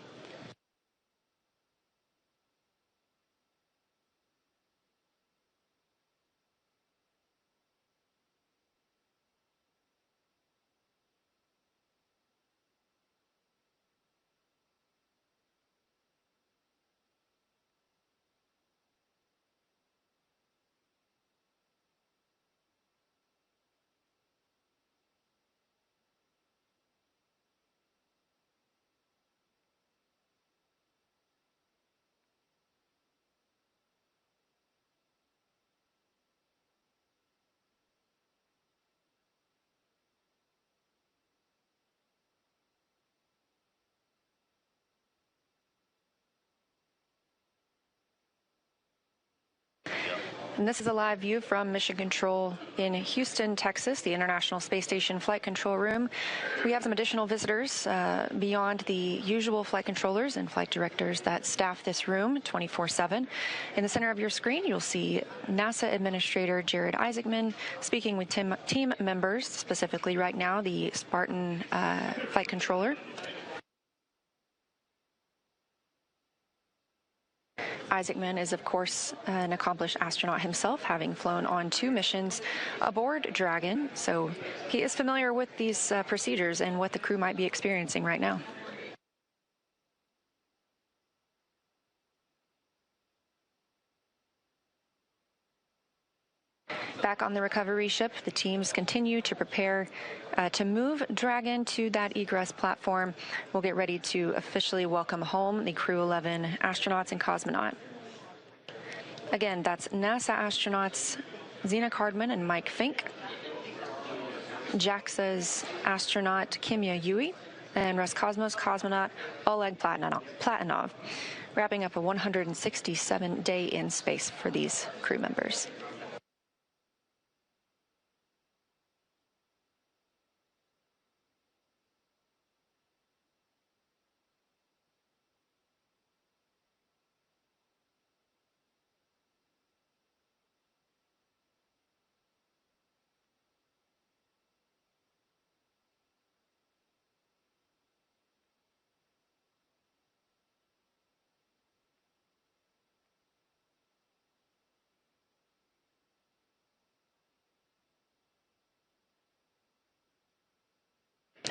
And this is a live view from Mission Control in Houston, Texas, the International Space Station Flight Control Room. We have some additional visitors beyond the usual flight controllers and flight directors that staff this room 24/7. In the center of your screen, you'll see NASA Administrator Jared Isaacman speaking with team members, specifically right now the Spartan flight controller. Isaacman is, of course, an accomplished astronaut himself, having flown on 2 missions aboard Dragon, so he is familiar with these procedures and what the crew might be experiencing right now. Back on the recovery ship, the teams continue to prepare to move Dragon to that egress platform. We'll get ready to officially welcome home the Crew-11 astronauts and cosmonaut. Again, that's NASA astronauts Zena Cardman and Mike Fink, JAXA's astronaut Kimya Yui, and Roscosmos cosmonaut Oleg Platonov, wrapping up a 167-day in space for these crew members.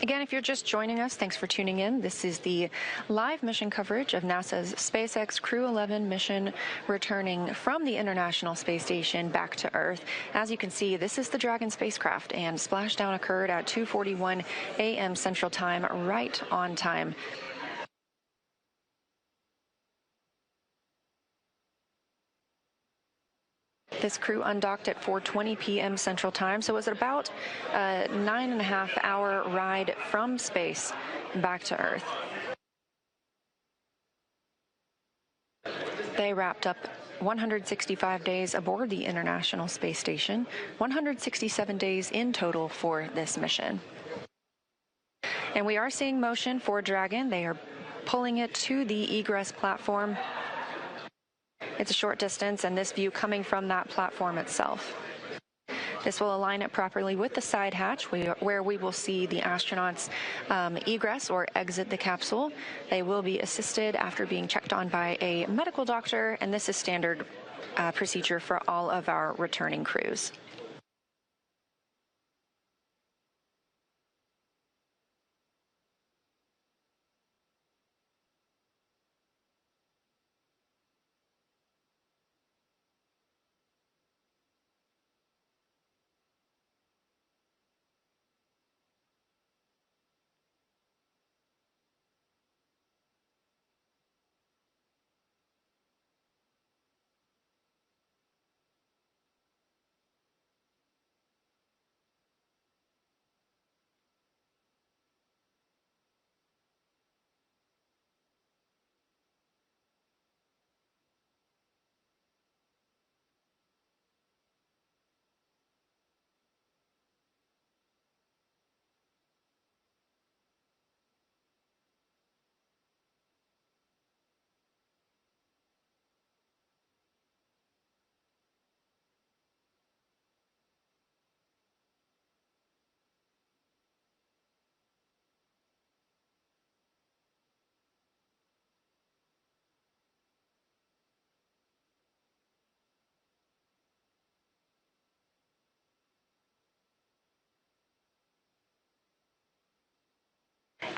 Again, if you're just joining us, thanks for tuning in. This is the live mission coverage of NASA's SpaceX Crew-11 mission returning from the International Space Station back to Earth. As you can see, this is the Dragon spacecraft, and splashdown occurred at 2:41 a.m. Central Time, right on time. This crew undocked at 4:20 p.m. Central Time, so it was about a 9.5-hour ride from space back to Earth. They wrapped up 165 days aboard the International Space Station, 167 days in total for this mission. And we are seeing motion for Dragon. They are pulling it to the egress platform. It's a short distance, and this view coming from that platform itself. This will align it properly with the side hatch, where we will see the astronauts egress or exit the capsule. They will be assisted after being checked on by a medical doctor, and this is standard procedure for all of our returning crews.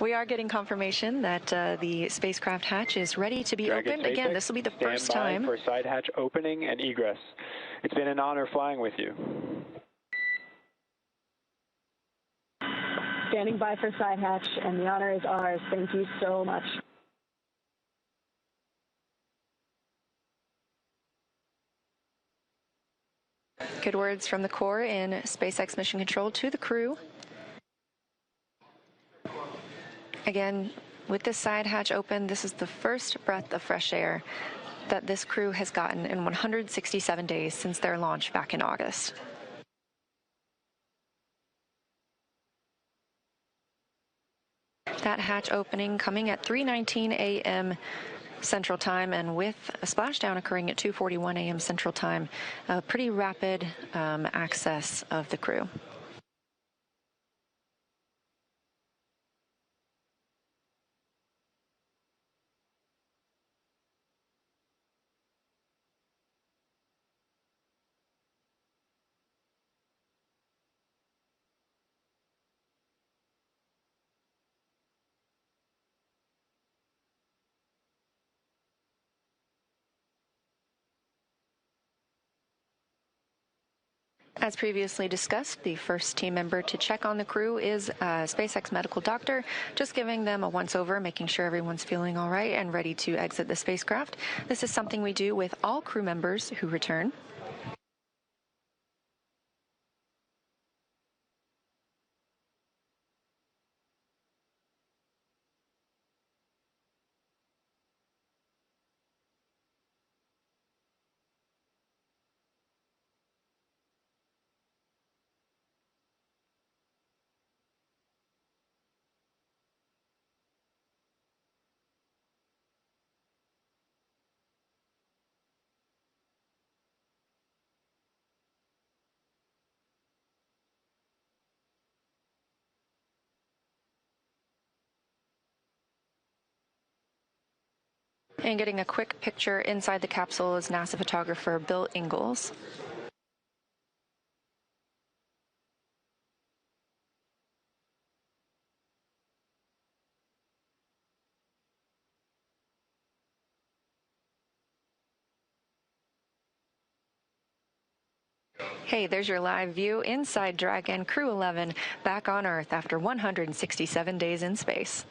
We are getting confirmation that the spacecraft hatch is ready to be Dragon opened. Again, this will be the first time. Stand by for side hatch opening and egress. It's been an honor flying with you. Standing by for side hatch, and the honor is ours. Thank you so much. Good words from the Corps in SpaceX Mission Control to the crew. Again, with this side hatch open, this is the first breath of fresh air that this crew has gotten in 167 days since their launch back in August. That hatch opening coming at 3:19 a.m. Central Time, and with a splashdown occurring at 2:41 a.m. Central Time, a pretty rapid access of the crew. As previously discussed, the first team member to check on the crew is a SpaceX medical doctor, just giving them a once-over, making sure everyone's feeling all right and ready to exit the spacecraft. This is something we do with all crew members who return. And getting a quick picture inside the capsule is NASA photographer Bill Ingalls. Hey, there's your live view inside Dragon Crew-11 back on Earth after 167 days in space.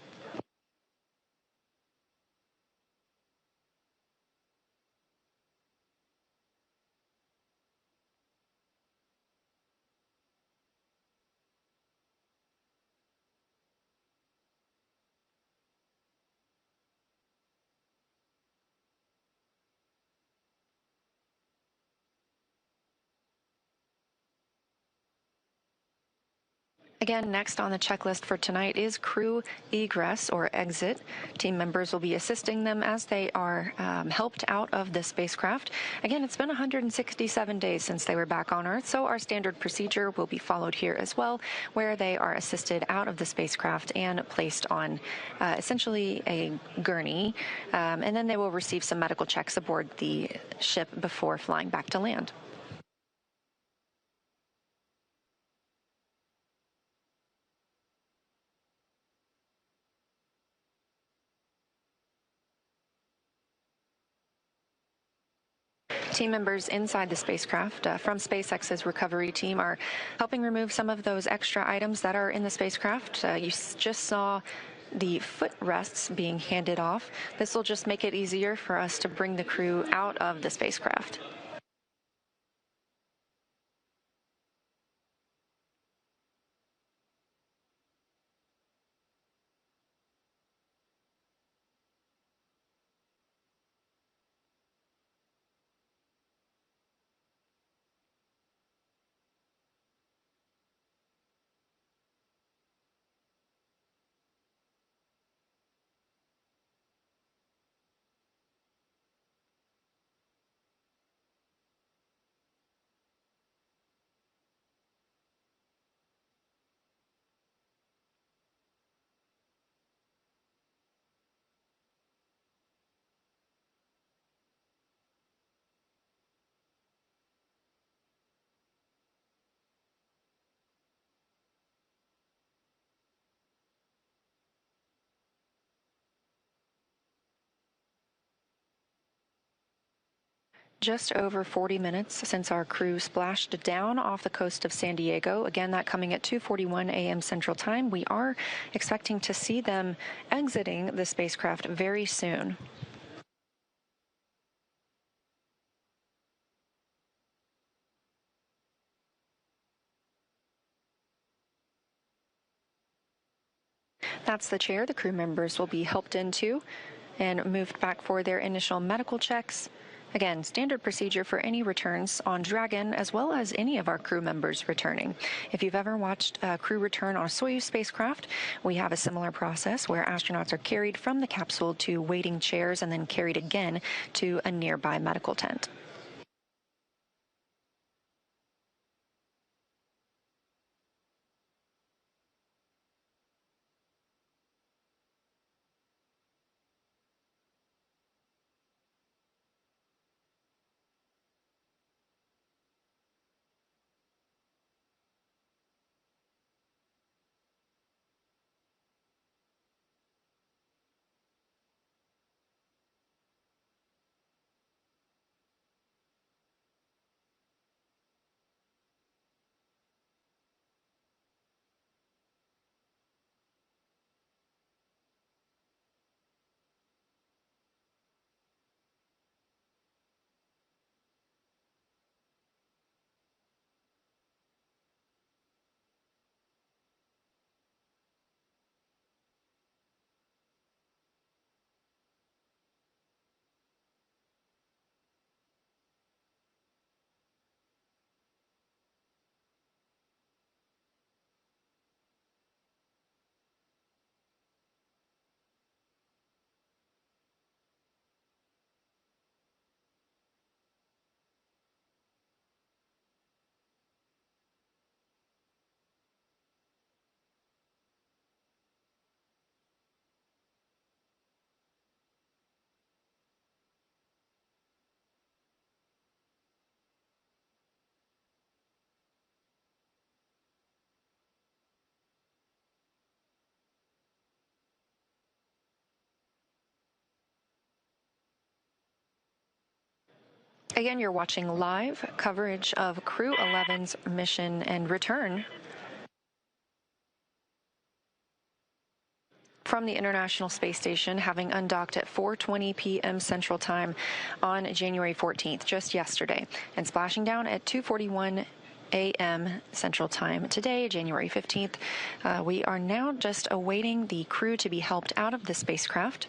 Again, next on the checklist for tonight is crew egress or exit. Team members will be assisting them as they are helped out of the spacecraft. Again, it's been 167 days since they were back on Earth, so our standard procedure will be followed here as well, where they are assisted out of the spacecraft and placed on essentially a gurney, and then they will receive some medical checks aboard the ship before flying back to land. Team members inside the spacecraft from SpaceX's recovery team are helping remove some of those extra items that are in the spacecraft. You just saw the footrests being handed off. This will just make it easier for us to bring the crew out of the spacecraft. just over 40 minutes since our crew splashed down off the coast of San Diego. Again, that coming at 2:41 a.m. Central Time. We are expecting to see them exiting the spacecraft very soon. That's the chair the crew members will be helped into and moved back for their initial medical checks. Again, standard procedure for any returns on Dragon, as well as any of our crew members returning. If you've ever watched a crew return on a Soyuz spacecraft, we have a similar process where astronauts are carried from the capsule to waiting chairs and then carried again to a nearby medical tent. Again, you're watching live coverage of Crew-11's mission and return from the International Space Station, having undocked at 4:20 p.m. Central Time on January 14th, just yesterday, and splashing down at 2:41 a.m. Central Time today, January 15th. We are now just awaiting the crew to be helped out of the spacecraft.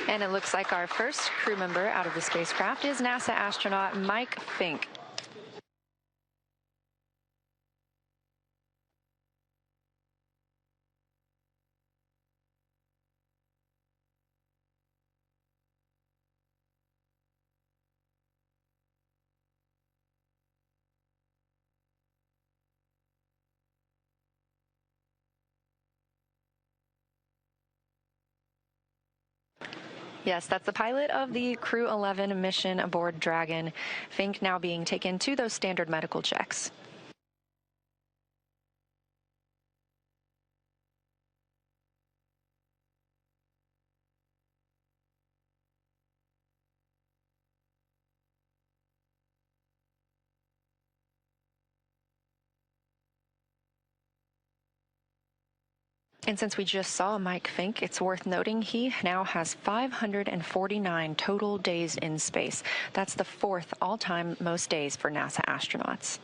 And it looks like our first crew member out of the spacecraft is NASA astronaut Mike Fink. Yes, that's the pilot of the Crew-11 mission aboard Dragon. Fink now being taken to those standard medical checks. And since we just saw Mike Fink, it's worth noting he now has 549 total days in space. That's the fourth all-time most days for NASA astronauts.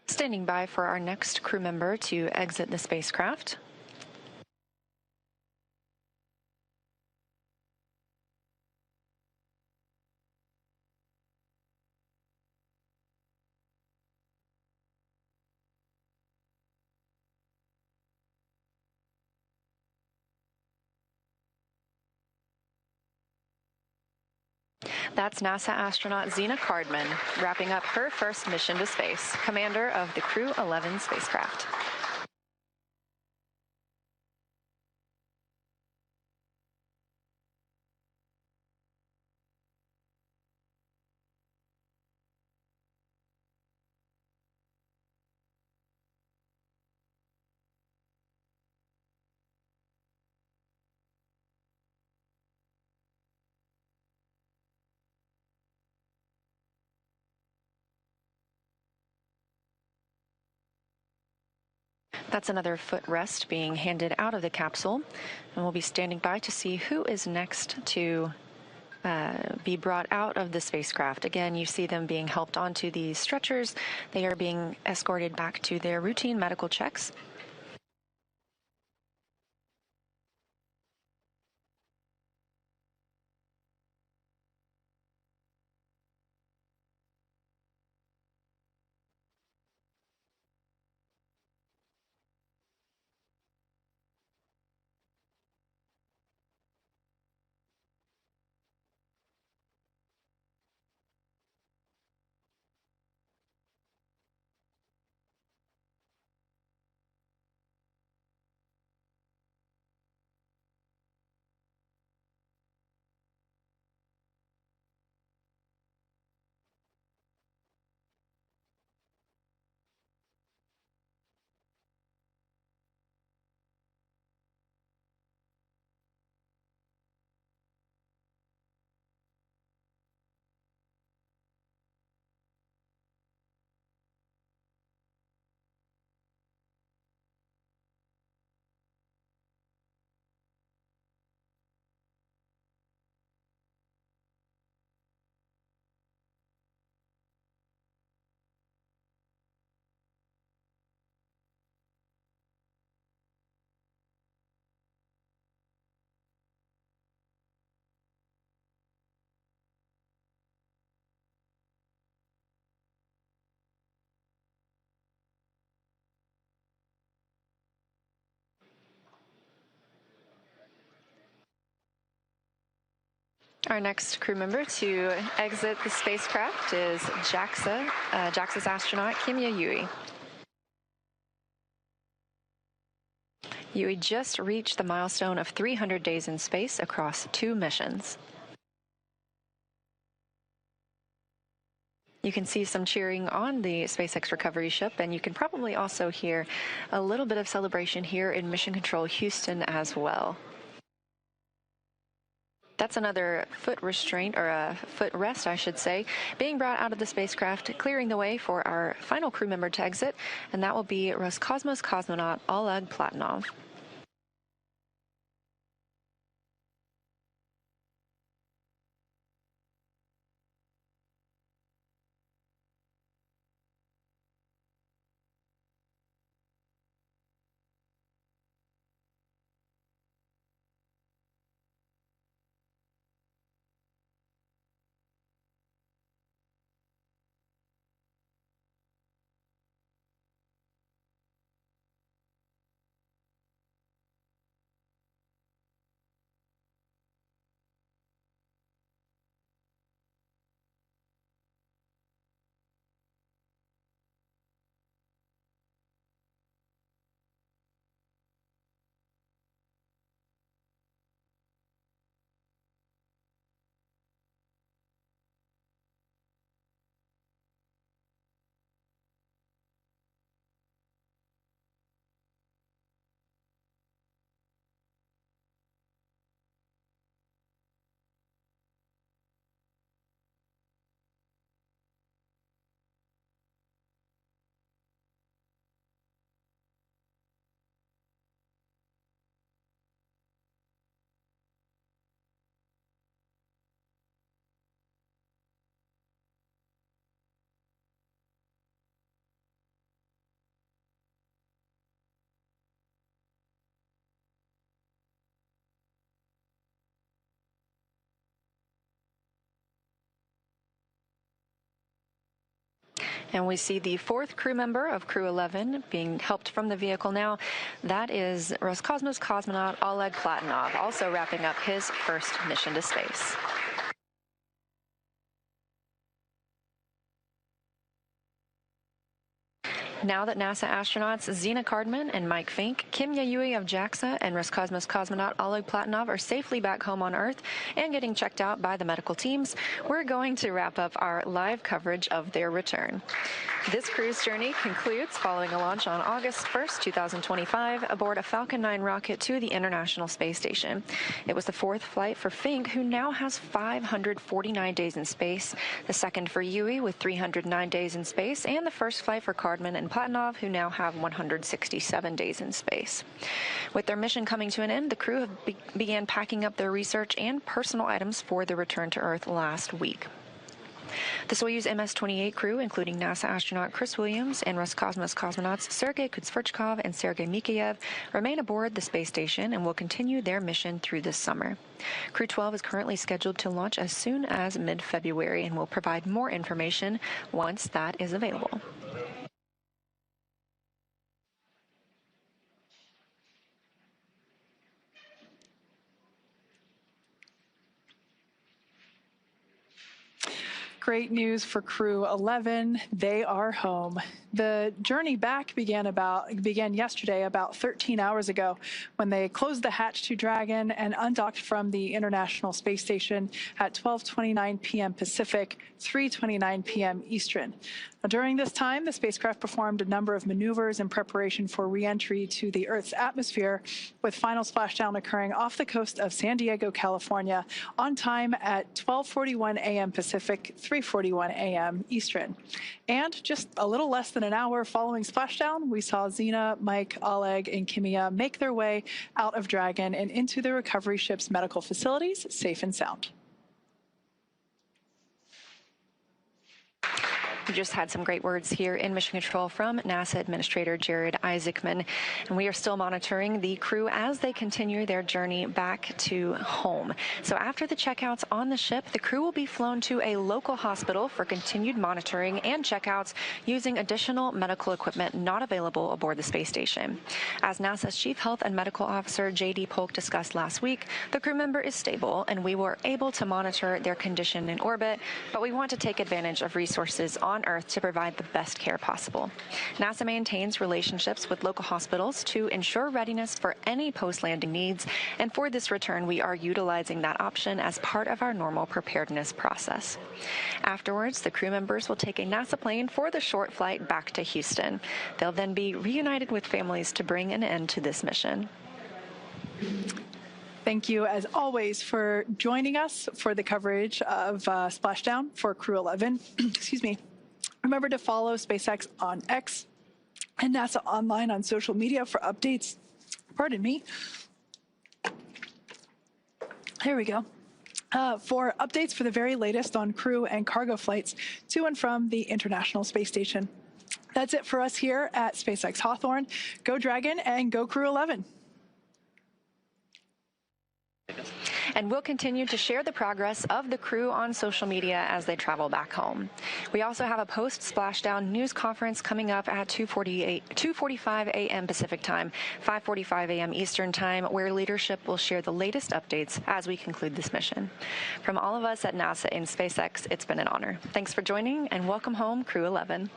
Standing by for our next crew member to exit the spacecraft. That's NASA astronaut Zena Cardman, wrapping up her first mission to space, commander of the Crew-11 spacecraft. That's another footrest being handed out of the capsule, and we'll be standing by to see who is next to be brought out of the spacecraft. Again, you see them being helped onto these stretchers. They are being escorted back to their routine medical checks. Our next crew member to exit the spacecraft is JAXA's astronaut Kimya Yui. Yui just reached the milestone of 300 days in space across 2 missions. You can see some cheering on the SpaceX recovery ship, and you can probably also hear a little bit of celebration here in Mission Control Houston as well. That's another foot restraint, or a foot rest, I should say, being brought out of the spacecraft, clearing the way for our final crew member to exit, and that will be Roscosmos cosmonaut Oleg Platonov. And we see the fourth crew member of Crew-11 being helped from the vehicle now. That is Roscosmos cosmonaut Oleg Platonov, also wrapping up his first mission to space. Now that NASA astronauts Zena Cardman and Mike Fink, Kim Yayui of JAXA, and Roscosmos cosmonaut Oleg Platonov are safely back home on Earth and getting checked out by the medical teams, we're going to wrap up our live coverage of their return. This crew's journey concludes following a launch on August 1st, 2025, aboard a Falcon 9 rocket to the International Space Station. It was the fourth flight for Fink, who now has 549 days in space, the second for Yui with 309 days in space, and the first flight for Cardman and Platonov, who now have 167 days in space. With their mission coming to an end, the crew began packing up their research and personal items for the return to Earth last week. The Soyuz MS-28 crew, including NASA astronaut Chris Williams and Roscosmos cosmonauts Sergei Kutsverchkov and Sergei Mikheyev, remain aboard the space station and will continue their mission through this summer. Crew-12 is currently scheduled to launch as soon as mid-February and will provide more information once that is available. Great news for Crew-11. They are home. The journey back began yesterday, about 13 hours ago, when they closed the hatch to Dragon and undocked from the International Space Station at 12:29 p.m. Pacific, 3:29 p.m. Eastern. Now, during this time, the spacecraft performed a number of maneuvers in preparation for re-entry to the Earth's atmosphere, with final splashdown occurring off the coast of San Diego, California, on time at 12:41 a.m. Pacific, 3:41 a.m. Eastern. And just a little less than an hour following splashdown, we saw Zena, Mike, Oleg, and Kimia make their way out of Dragon and into the recovery ship's medical facilities, safe and sound. We just had some great words here in Mission Control from NASA Administrator Jared Isaacman, and we are still monitoring the crew as they continue their journey back to home. So after the checkouts on the ship, the crew will be flown to a local hospital for continued monitoring and checkouts using additional medical equipment not available aboard the space station. As NASA's Chief Health and Medical Officer J.D. Polk discussed last week, the crew member is stable, and we were able to monitor their condition in orbit, but we want to take advantage of resources on Earth to provide the best care possible. NASA maintains relationships with local hospitals to ensure readiness for any post-landing needs, and for this return, we are utilizing that option as part of our normal preparedness process. Afterwards, the crew members will take a NASA plane for the short flight back to Houston. They'll then be reunited with families to bring an end to this mission. Thank you, as always, for joining us for the coverage of Splashdown for Crew-11. Excuse me. Remember to follow SpaceX on X and NASA Online on social media for updates. Pardon me. Here we go. For updates for the very latest on crew and cargo flights to and from the International Space Station. That's it for us here at SpaceX Hawthorne. Go Dragon and go Crew-11. And we'll continue to share the progress of the crew on social media as they travel back home. We also have a post-splashdown news conference coming up at 2:45 a.m. Pacific time, 5:45 a.m. Eastern time, where leadership will share the latest updates as we conclude this mission. From all of us at NASA and SpaceX, it's been an honor. Thanks for joining, and welcome home, Crew-11.